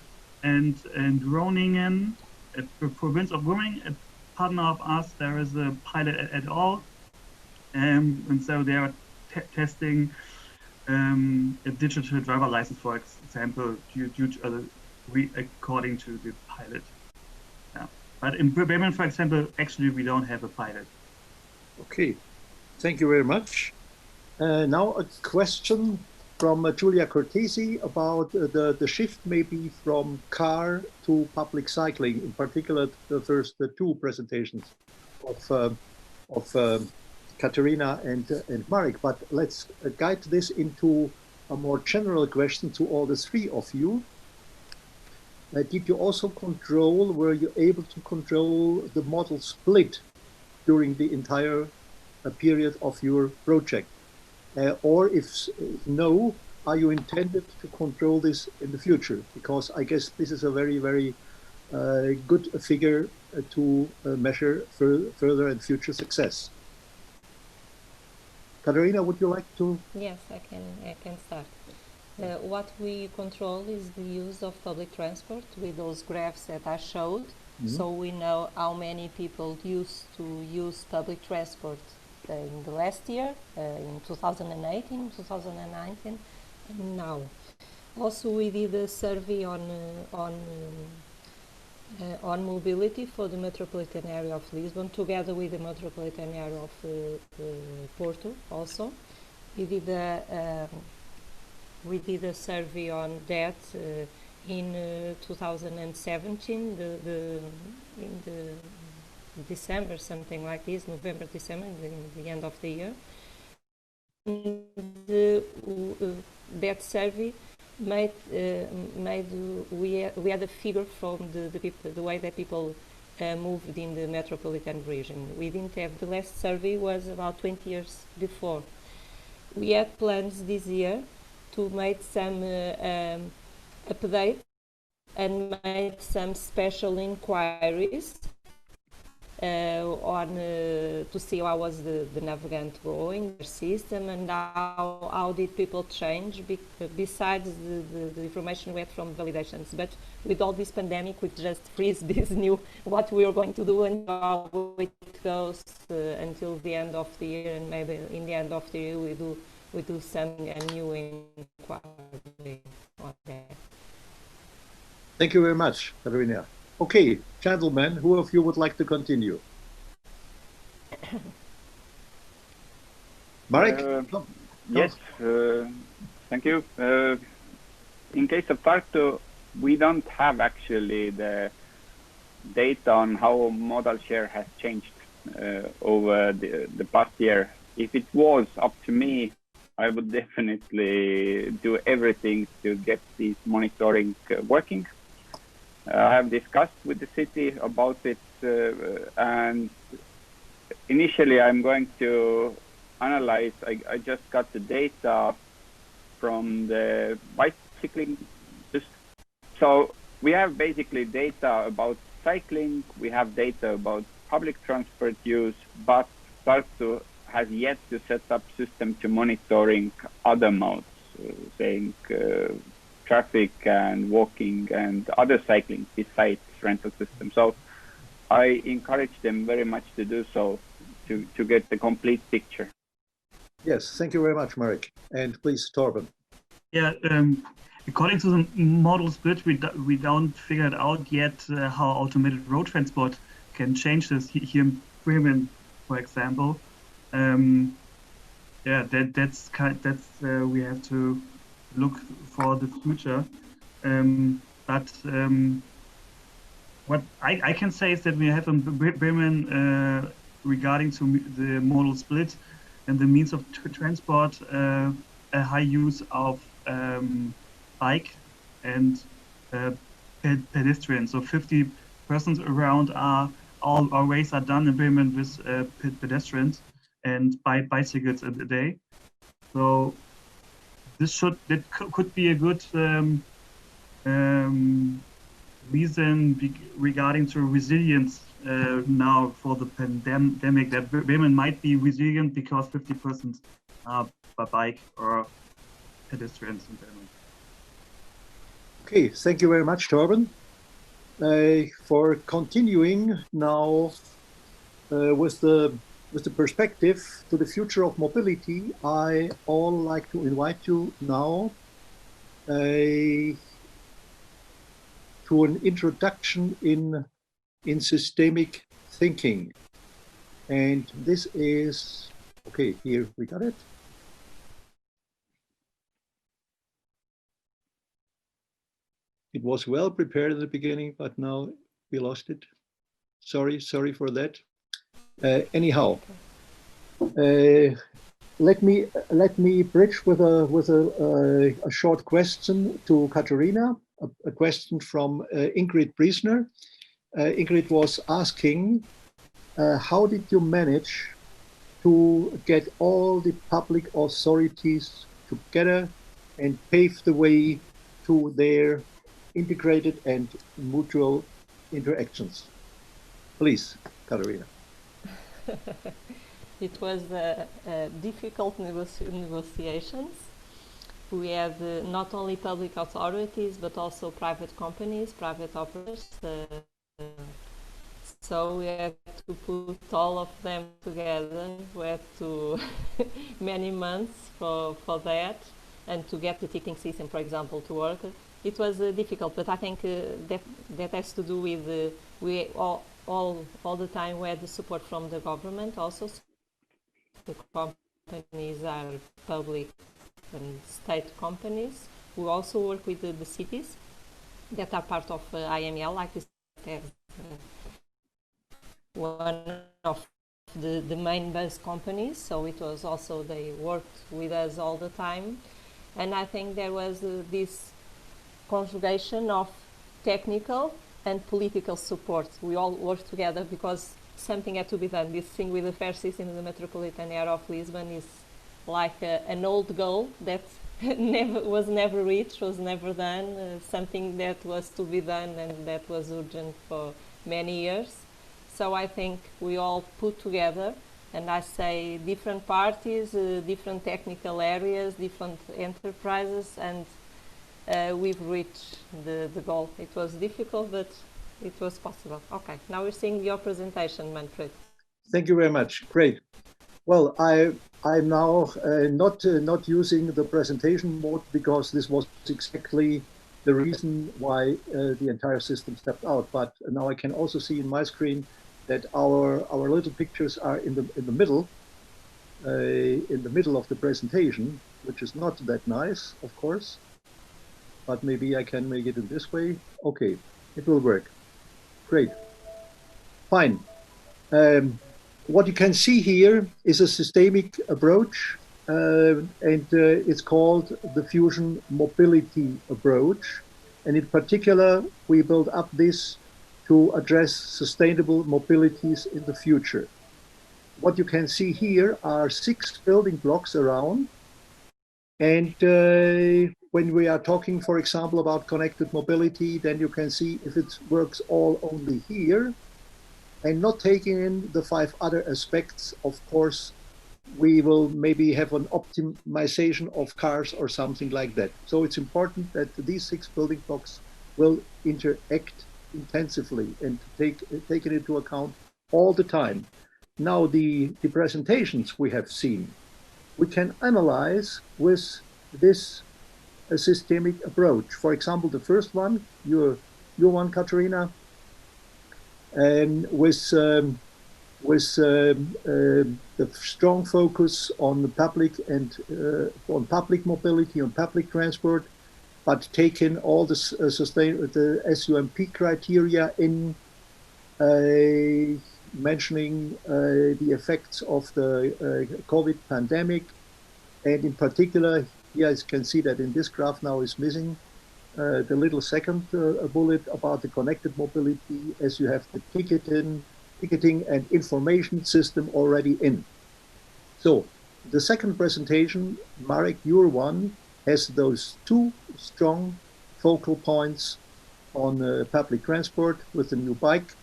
and Groningen, the province of Groningen, a partner of us. There is a pilot at all, and so they are testing a digital driver license, for example, according to the pilot. Yeah. But in Bremen, for example, actually we don't have a pilot. Okay, thank you very much. Now a question from Julia Cortesi about the shift maybe from car to public cycling, in particular the first two presentations of Katerina and Marek. But let's guide this into a more general question to all the three of you. Did you also control, were you able to control the model split during the entire period of your project? Or if no, are you intended to control this in the future? Because I guess this is a very good figure to measure further and future success. Katarina, would you like to? Yes, I can start. What we control is the use of public transport with those graphs that I showed. Mm-hmm. So we know how many people used to use public transport in the last year, in 2018, 2019, and now. Also, we did a survey on mobility for the metropolitan area of Lisbon, together with the metropolitan area of Porto. Also, we did a survey on that in 2017, in the December, something like this, November, December, the end of the year. That survey we had a figure from the people, the way that people moved in the metropolitan region. We didn't have, the last survey was about 20 years before. We had plans this year to make some updates and make some special inquiries to see how was the navigant going, their system, and how did people change besides the information we had from validations. But with all this pandemic, we just freeze this new what we are going to do and how it goes until the end of the year, and maybe in the end of the year we do something new inquiry on that. Thank you very much, Katarina. Okay, gentlemen, who of you would like to continue? Marek? Yes, thank you. In case of Tartu, we don't have actually the data on how modal share has changed over the past year. If it was up to me, I would definitely do everything to get this monitoring working. I have discussed with the city about it, and initially I'm going to analyze. I just got the data from the bicycling. So we have basically data about cycling, we have data about public transport use, but Tartu has yet to set up system to monitoring other modes, saying traffic and walking and other cycling besides rental system. So I encourage them very much to do so to get the complete picture. Yes, thank you very much, Marek. And please, Torben. Yeah, according to the model split, we don't figure it out yet how automated road transport can change this here in Bremen, for example. Yeah, that's we have to look for the future. But what I can say is that we have in Bremen regarding to the modal split and the means of transport, a high use of bike and pedestrians. So 50% around all our ways are done in Bremen with pedestrians and bicycles a day. So this could be a good reason regarding to resilience now for the pandemic, that Bremen might be resilient because 50% are by bike or pedestrians in Bremen. Okay, thank you very much, Torben. For continuing now with the perspective to the future of mobility, I all like to invite you now to an introduction in systemic thinking. And this is, okay, here we got it. It was well prepared at the beginning, but now we lost it. Sorry for that. Anyhow, let me bridge with a short question to Katarina, a question from Ingrid Briesner. Ingrid was asking, how did you manage to get all the public authorities together and pave the way to their integrated and mutual interactions? Please, Katarina. It was difficult negotiations. We had not only public authorities, but also private companies, private operators. So we had to put all of them together. We had to many months for that, and to get the ticketing system, for example, to work. It was difficult, but I think that has to do with we all the time we had the support from the government also. The companies are public and state companies. We also work with the cities that are part of IML, like we said, one of the main bus companies. So it was also, they worked with us all the time. And I think there was this conjugation of technical and political support. We all worked together because something had to be done. This thing with the fare system in the metropolitan area of Lisbon is like an old goal that was never reached, was never done, something that was to be done and that was urgent for many years. So I think we all put together, and I say different parties, different technical areas, different enterprises, and we've reached the goal. It was difficult, but it was possible. Okay, now we're seeing your presentation, Manfred. Thank you very much. Great. Well, I'm now not using the presentation mode because this was exactly the reason why the entire system stepped out. But now I can also see in my screen that our little pictures are in the middle of the presentation, which is not that nice, of course. But maybe I can make it in this way. Okay, it will work. Great. Fine. What you can see here is a systemic approach, and it's called the Fusion Mobility approach. And in particular, we build up this to address sustainable mobilities in the future. What you can see here are 6 building blocks around. And when we are talking, for example, about connected mobility, then you can see if it works all only here and not taking in the 5 other aspects. Of course, we will maybe have an optimization of cars or something like that. So it's important that these 6 building blocks will interact intensively and take it into account all the time. Now, the presentations we have seen, we can analyze with this systemic approach. For example, the first one, your one, Katerina, with the strong focus on the public and on public mobility, on public transport, but taking all the SUMP criteria in, mentioning the effects of the COVID pandemic, and in particular, here you can see that in this graph now is missing the little second bullet about the connected mobility, as you have the ticketing and information system already in. So the second presentation, Marek, your one, has those 2 strong focal points on public transport with the new bike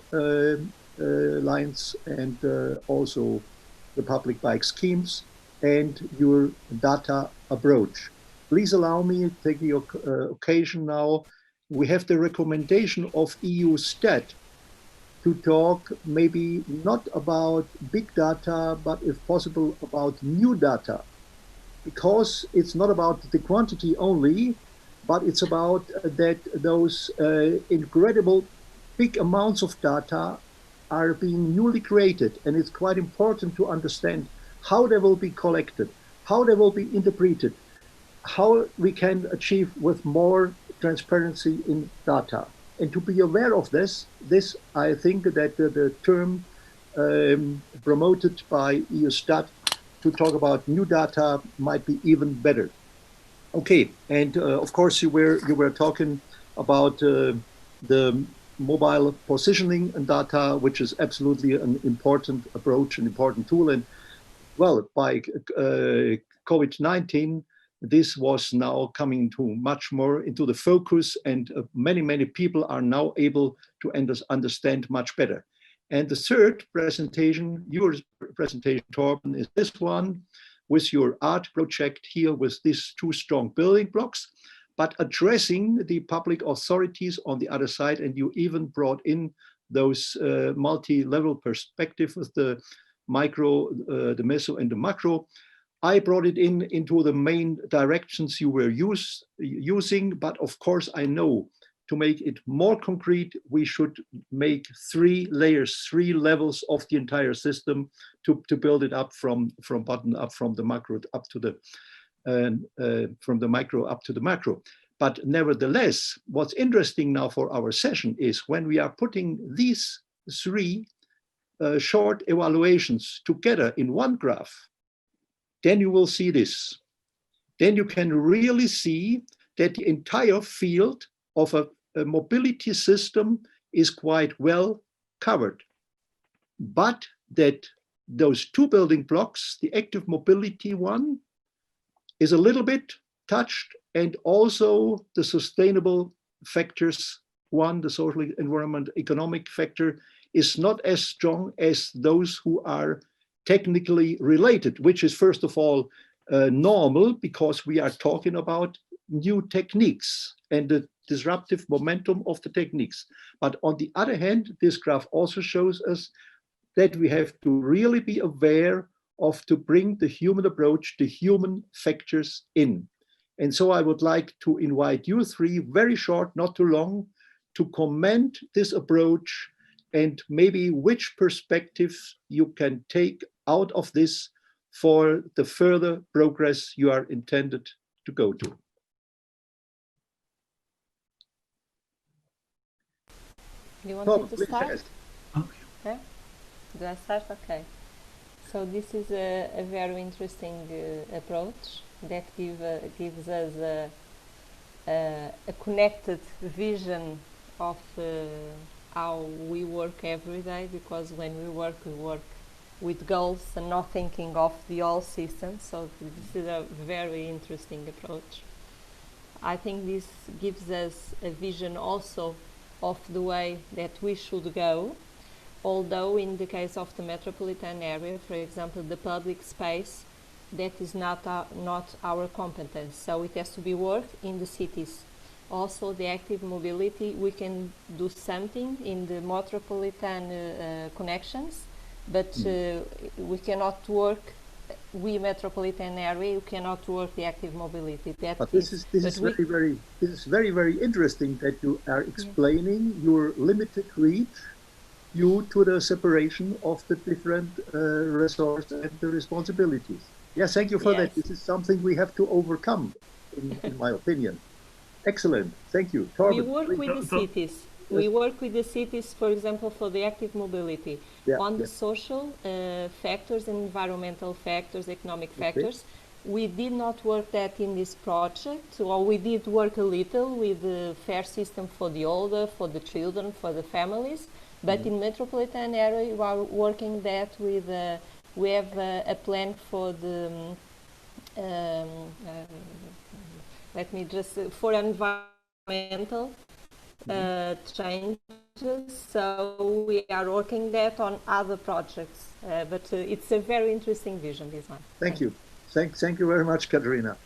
lines and also the public bike schemes and your data approach. Please allow me to take the occasion now. We have the recommendation of EU Stat to talk maybe not about big data, but if possible about new data, because it's not about the quantity only, but it's about that those incredible big amounts of data are being newly created. And it's quite important to understand how they will be collected, how they will be interpreted, how we can achieve with more transparency in data. And to be aware of this I think that the term promoted by EU Stat to talk about new data might be even better. Okay, and of course you were talking about the mobile positioning and data, which is absolutely an important approach, an important tool. And well, by COVID-19, this was now coming to much more into the focus, and many people are now able to understand much better. And the third presentation, your presentation, Torben, is this one with your art project here with these 2 strong building blocks, but addressing the public authorities on the other side. And you even brought in those multi-level perspective with the micro, the meso and the macro. I brought it into the main directions you were using, but of course I know to make it more concrete, we should make 3 layers, 3 levels of the entire system to build it up from bottom up, from the macro up to the from the micro up to the macro. But nevertheless, what's interesting now for our session is when we are putting these 3 short evaluations together in one graph, then you will see this. Then you can really see that the entire field of a mobility system is quite well covered, but that those 2 building blocks, the active mobility one, is a little bit touched, and also the sustainable factors one, the social, environment, economic factor, is not as strong as those who are technically related, which is first of all normal, because we are talking about new techniques and the disruptive momentum of the techniques. But on the other hand, this graph also shows us that we have to really be aware of to bring the human approach, the human factors in. And so I would like to invite you three, very short, not too long, to comment this approach and maybe which perspectives you can take out of this for the further progress you are intended to go to. You want me to start? First. Yeah? Do I start? Okay. So this is a very interesting approach that gives us a connected vision of how we work every day, because when we work with goals and not thinking of the whole system. So this is a very interesting approach. I think this gives us a vision also of the way that we should go, although in the case of the metropolitan area, for example, the public space, that is not our competence, so it has to be worked in the cities. Also, the active mobility, we can do something in the metropolitan connections, but we cannot work, we metropolitan area, we cannot work the active mobility. But this is very, very interesting that you are explaining your limited reach due to the separation of the different resources and the responsibilities. Yes, thank you for that. This is something we have to overcome, in my opinion. Excellent, thank you. Torben, we work with the cities. We work with the cities, for example, for the active mobility, on the social factors and environmental factors, economic factors. We did not work that in this project, or we did work a little with the fare system for the older, for the children, for the families. But in metropolitan area, we are working that with, we have a plan for the, let me just, for environmental changes. So we are working that on other projects, but it's a very interesting vision, this one. Thank you. Thank you very much, Katerina.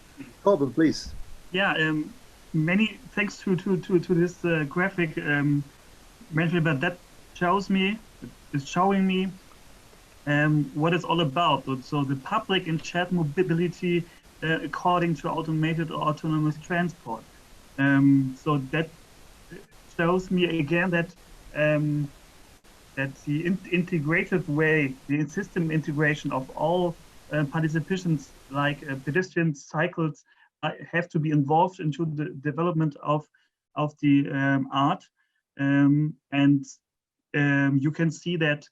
Torben, please. Yeah, many thanks to this graphic, but that is showing me what it's all about. So the public and shared mobility according to automated or autonomous transport. So that shows me again that that the integrated way, the system integration of all participants, like pedestrians, cycles, have to be involved into the development of the art. And you can see that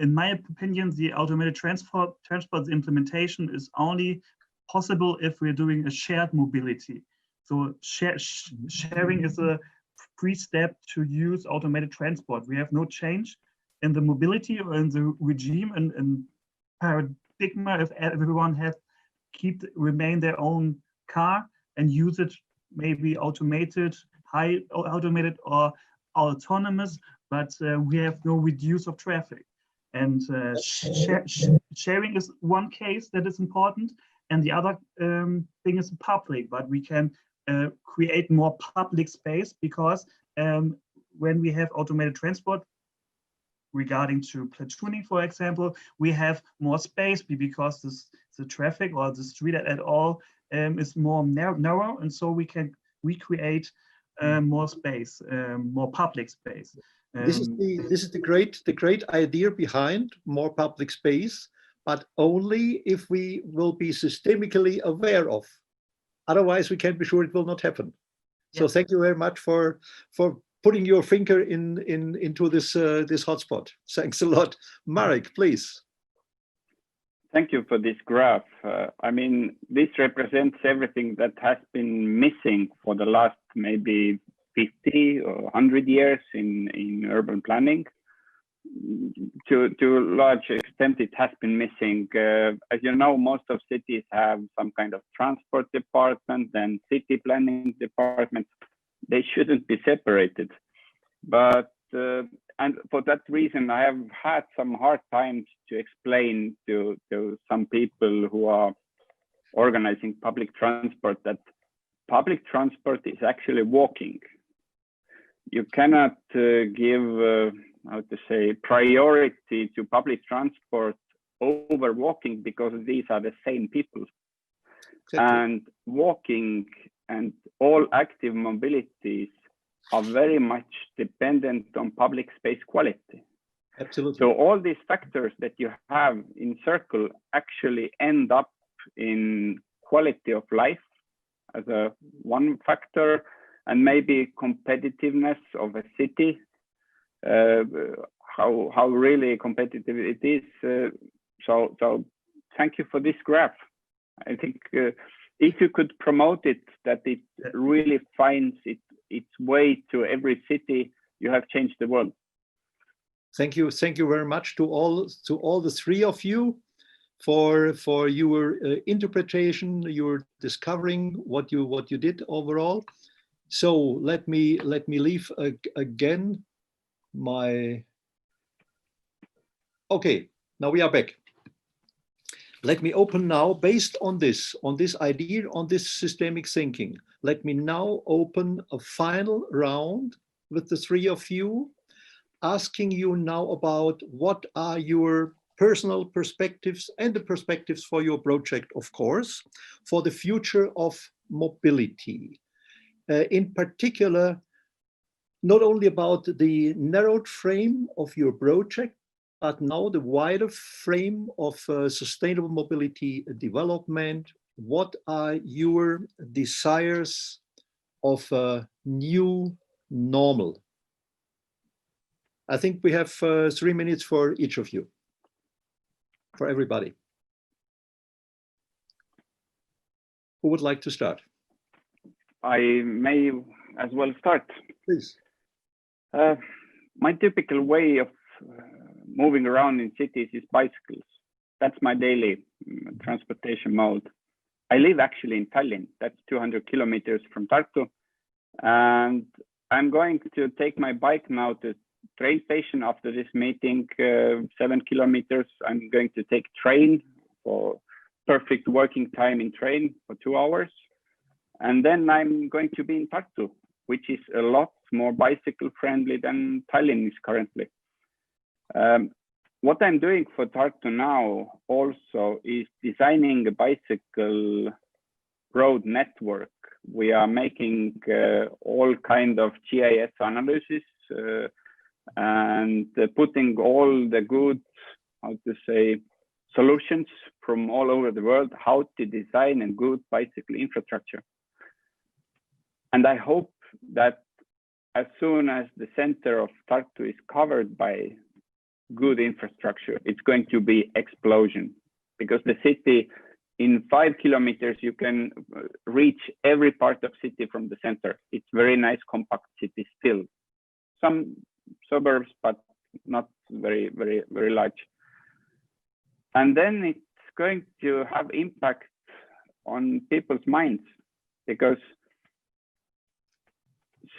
in my opinion, the automated transport implementation is only possible if we're doing a shared mobility. So sharing is a pre-step to use automated transport. We have no change in the mobility or in the regime and paradigm if everyone remain their own car and use it, maybe automated, high automated or autonomous, but we have no reduce of traffic. And sharing is one case that is important, and the other thing is public, but we can create more public space, because when we have automated transport, regarding to platooning, for example, we have more space because the traffic or the street at all is more narrow, and so we can recreate more space, more public space. This is the great idea behind more public space, but only if we will be systemically aware of. Otherwise, we can be sure it will not happen. So thank you very much for putting your finger into this this hotspot. Thanks a lot. Marek, please. Thank you for this graph. I mean, this represents everything that has been missing for the last maybe 50 or 100 years in urban planning. To a large extent, it has been missing. As you know, most of cities have some kind of transport department and city planning department. They shouldn't be separated. But and for that reason, I have had some hard times to explain to some people who are organizing public transport that public transport is actually walking. You cannot give, how to say, priority to public transport over walking, because these are the same people. Exactly. And walking and all active mobilities are very much dependent on public space quality. Absolutely. So all these factors that you have in circle actually end up in quality of life as a one factor, and maybe competitiveness of a city, how really competitive it is. So thank you for this graph. I think if you could promote it, that it really finds its way to every city, you have changed the world. Thank you very much to all the three of you for your interpretation, your discovering what you did overall. So let me leave again my. Okay, now we are back. Let me open now, based on this idea, on this systemic thinking. Let me now open a final round with the three of you, asking you now about what are your personal perspectives and the perspectives for your project, of course, for the future of mobility. In particular, not only about the narrowed frame of your project, but now the wider frame of sustainable mobility development. What are your desires of a new normal? I think we have 3 minutes for each of you, for everybody. Who would like to start? I may as well start. Please. My typical way of moving around in cities is bicycles. That's my daily transportation mode. I live actually in Tallinn. That's 200 kilometers from Tartu. And I'm going to take my bike now to train station after this meeting, 7 kilometers. I'm going to take train for perfect working time in train for 2 hours. And then I'm going to be in Tartu, which is a lot more bicycle friendly than Tallinn is currently. What I'm doing for Tartu now also is designing a bicycle road network. We are making all kind of GIS analysis and putting all the good, how to say, solutions from all over the world, how to design a good bicycle infrastructure. And I hope that as soon as the center of Tartu is covered by good infrastructure, it's going to be explosion, because the city in 5 kilometers, you can reach every part of city from the center. It's very nice, compact city still. Some suburbs, but not very, very, very large. And then it's going to have impact on people's minds, because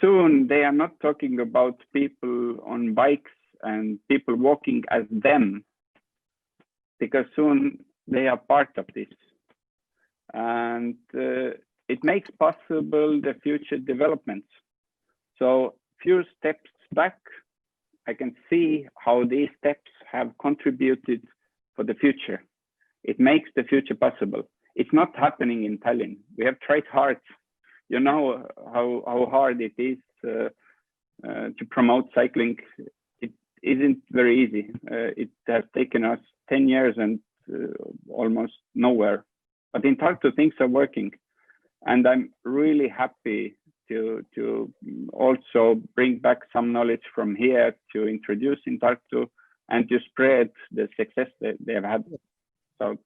soon they are not talking about people on bikes and people walking as them, because soon they are part of this. And it makes possible the future developments. So few steps back, I can see how these steps have contributed for the future. It makes the future possible. It's not happening in Tallinn. We have tried hard. You know how hard it is to promote cycling. It isn't very easy. It has taken us 10 years and almost nowhere. But in Tartu, things are working. And I'm really happy to also bring back some knowledge from here to introduce in Tartu and to spread the success that they have had. So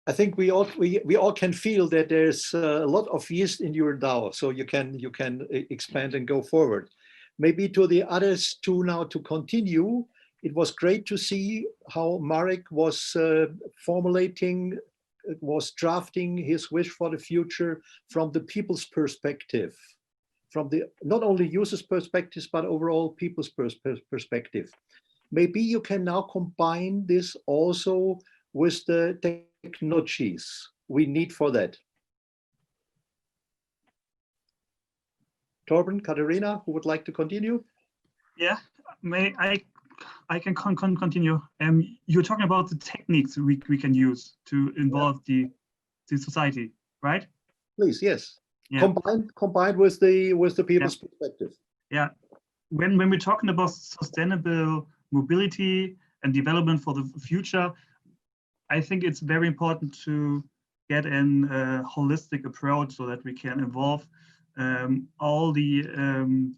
I think we all can feel that there's a lot of yeast in your DAO, so you can expand and go forward. Maybe to the others too now to continue. It was great to see how Marek was formulating, was drafting his wish for the future from the people's perspective, from the not only users' perspectives, but overall people's perspective. Maybe you can now combine this also with the technologies we need for that. Torben, Katharina, who would like to continue? Yeah, may I can continue. You're talking about the techniques we can use to involve the society, right? Please, yes. Yeah. Combined with the people's perspective. Yeah. When we're talking about sustainable mobility and development for the future, I think it's very important to get an holistic approach so that we can involve all the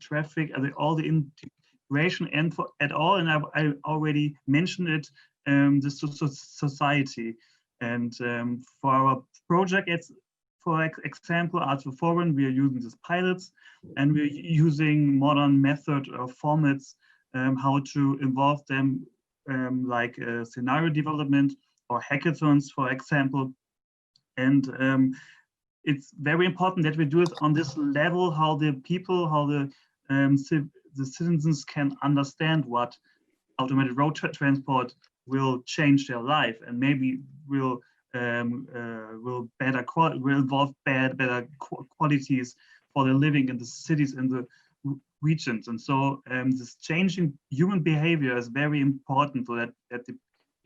traffic, all the integration and at all. And I already mentioned it, the society. And for our project, for example, Art of Foreign, we are using these pilots, and we're using modern method or formats how to involve them, like scenario development or hackathons, for example. And it's very important that we do it on this level, how the people, how the citizens can understand what automated road transport will change their life, and maybe will involve better qualities for their living in the cities and the regions. And so this changing human behavior is very important, so that the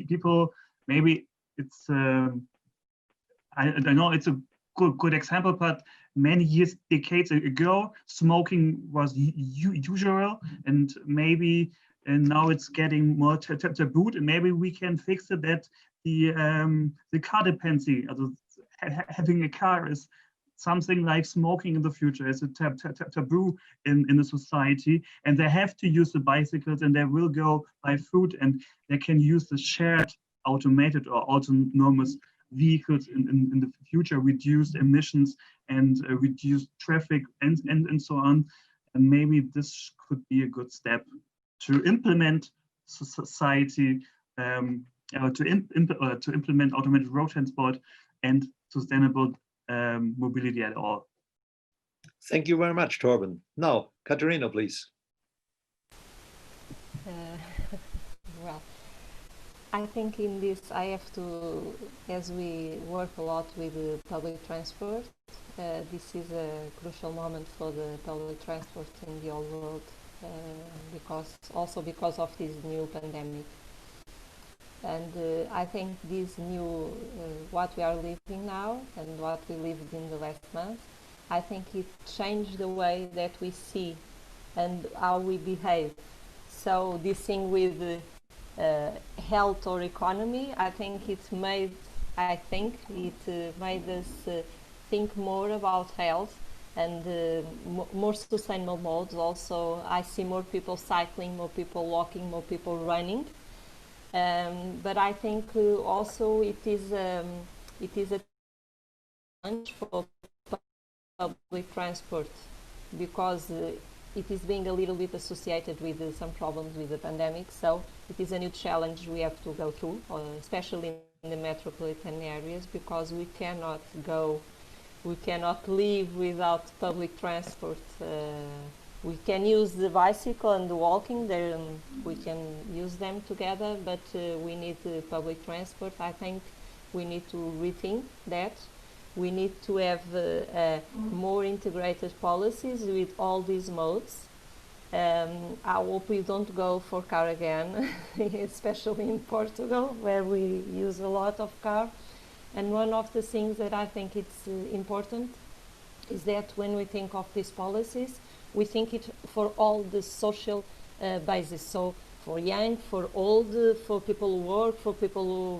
people, maybe it's I don't know, it's a good example, but many years, decades ago, smoking was usual, and maybe now it's getting more taboo, and maybe we can fix it that the car dependency, having a car is something like smoking in the future, is a taboo in the society, and they have to use the bicycles, and they will go buy food, and they can use the shared automated or autonomous vehicles in the future, reduce emissions and reduce traffic and so on. And maybe this could be a good step to implement society, to implement automated road transport and sustainable mobility at all. Thank you very much, Torben. Now, Katharina, please. Well, I think in this I have to, as we work a lot with the public transport, this is a crucial moment for the public transport in the whole world, because of this new pandemic. And I think this new, what we are living now and what we lived in the last month, I think it changed the way that we see and how we behave. So this thing with health or economy, I think it made us think more about health and more sustainable modes. Also, I see more people cycling, more people walking, more people running. But I think also it is a challenge for public transport, because it is being a little bit associated with some problems with the pandemic. So it is a new challenge we have to go through, especially in the metropolitan areas, because we cannot live without public transport. We can use the bicycle and the walking, we can use them together, but we need public transport. I think we need to rethink that. We need to have more integrated policies with all these modes. I hope we don't go for car again, especially in Portugal, where we use a lot of car. And one of the things that I think it's important is that when we think of these policies, we think it for all the social basis. So for young, for old, for people who work, for people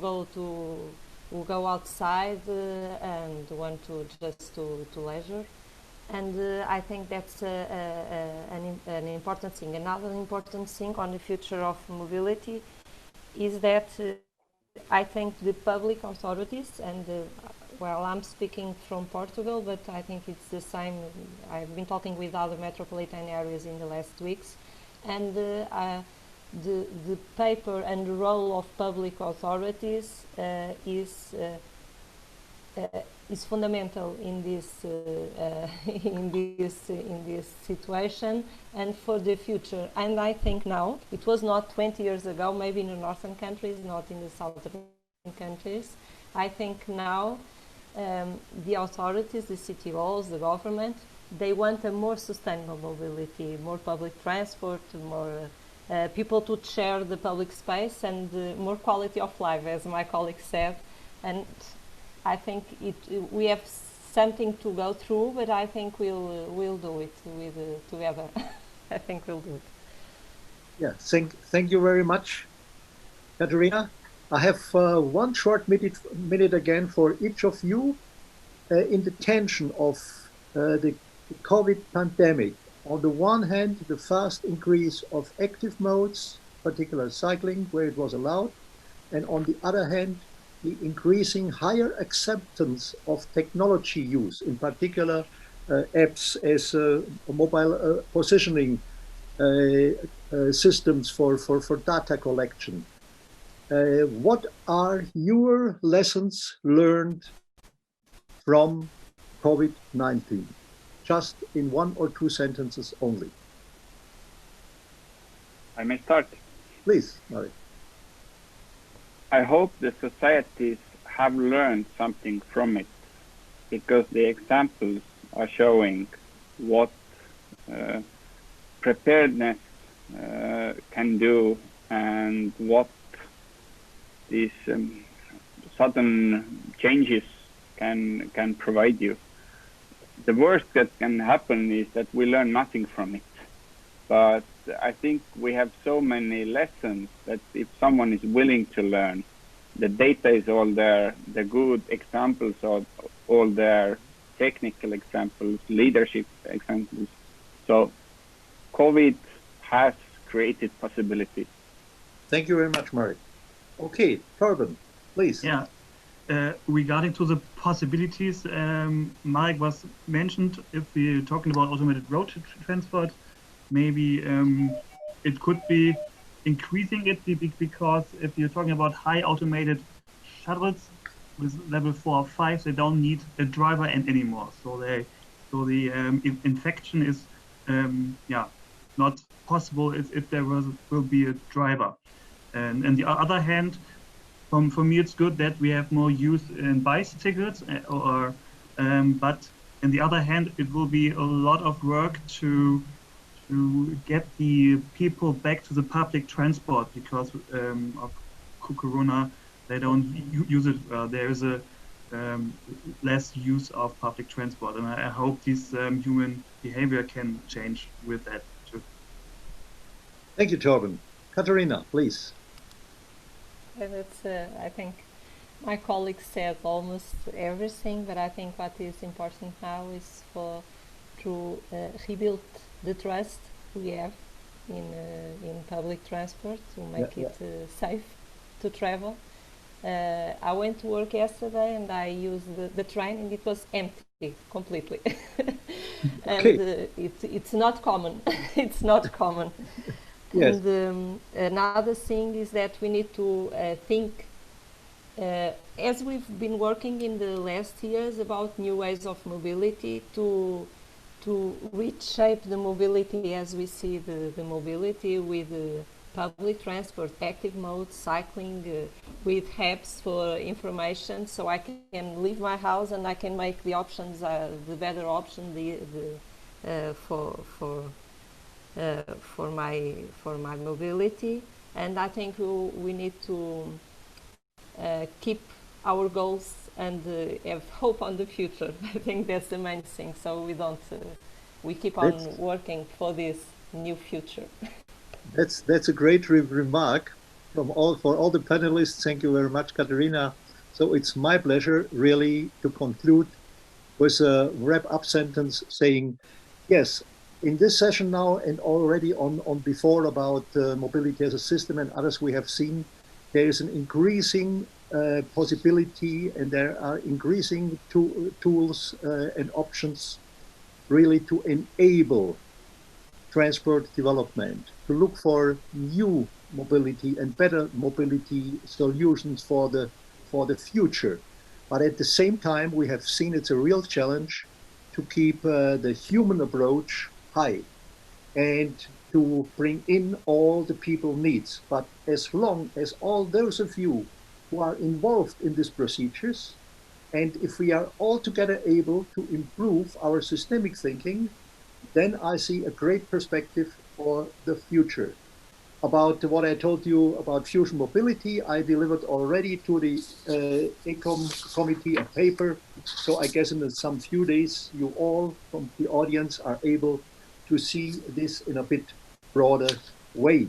who go outside and want to just to leisure. And I think that's an important thing. Another important thing on the future of mobility is that I think the public authorities, and well, I'm speaking from Portugal, but I think it's the same. I've been talking with other metropolitan areas in the last weeks, and the paper and the role of public authorities is is fundamental in this in this situation and for the future. And I think now it was not 20 years ago, maybe in the northern countries, not in the southern countries. I think now the authorities, the city halls, the government, they want a more sustainable mobility, more public transport, more people to share the public space, and more quality of life, as my colleague said. And I think we have something to go through, but I think we'll do it together. I think we'll do it. Yeah, thank you very much, Katerina. I have one short minute again for each of you. In the tension of the COVID pandemic, on the one hand, the fast increase of active modes, particularly cycling, where it was allowed, and on the other hand, the increasing higher acceptance of technology use, in particular apps as mobile positioning systems for data collection. What are your lessons learned from COVID-19? Just in one or two sentences only. I may start. Please, Mari. I hope the societies have learned something from it, because the examples are showing what preparedness can do and what these sudden changes can provide you. The worst that can happen is that we learn nothing from it. But I think we have so many lessons that if someone is willing to learn, the data is all there, the good examples are all there, technical examples, leadership examples. So COVID has created possibilities. Thank you very much, Mari. Okay, Torben, please. Yeah. Regarding to the possibilities, Marek was mentioned, if we're talking about automated road transport, maybe it could be increasing it, because if you're talking about high automated shuttles with level 4 or 5, they don't need a driver anymore. So the infection is not possible if there will be a driver. And on the other hand, for me, it's good that we have more use in bicycles, but on the other hand, it will be a lot of work to get the people back to the public transport, because of Corona, they don't use it. There is a less use of public transport, and I hope this human behavior can change with that too. Thank you, Torben. Katerina, please. That's, I think my colleague said almost everything, but I think what is important now is to rebuild the trust we have in public transport, to make it safe to travel. I went to work yesterday and I used the train, and it was empty completely. And it's not common. It's not common. Yes. And another thing is that we need to think, as we've been working in the last years, about new ways of mobility, to reshape the mobility as we see the mobility with public transport, active mode, cycling, with apps for information, so I can leave my house and I can make the options, the better option, for my mobility. And I think we need to keep our goals and have hope on the future. I think that's the main thing. So we keep on working for this new future. That's a great remark for all the panelists. Thank you very much, Katerina. So it's my pleasure really to conclude with a wrap-up sentence saying, yes, in this session now and already on before about mobility as a system and others we have seen, there is an increasing possibility, and there are increasing tools and options really to enable transport development, to look for new mobility and better mobility solutions for the future. But at the same time, we have seen it's a real challenge to keep the human approach high and to bring in all the people needs. But as long as all those of you who are involved in these procedures, and if we are all together able to improve our systemic thinking, then I see a great perspective for the future. About what I told you about fusion mobility, I delivered already to the ECOM committee a paper. So I guess in some few days, you all from the audience are able to see this in a bit broader way.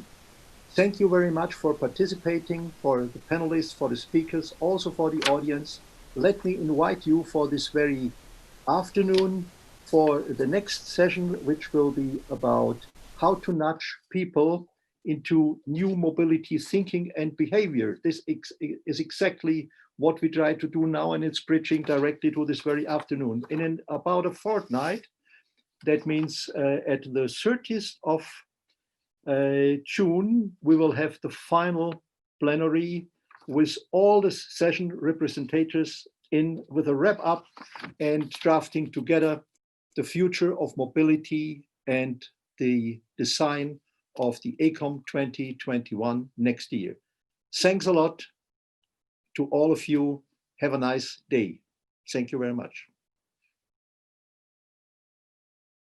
Thank you very much for participating, for the panelists, for the speakers, also for the audience. Let me invite you for this very afternoon for the next session, which will be about how to nudge people into new mobility thinking and behavior. This is exactly what we try to do now, and it's bridging directly to this very afternoon. In about a fortnight, that means at the 30th of June, we will have the final plenary with all the session representatives in with a wrap up and drafting together the future of mobility and the design of the ECOM 2021 next year. Thanks a lot to all of you. Have a nice day. Thank you very much.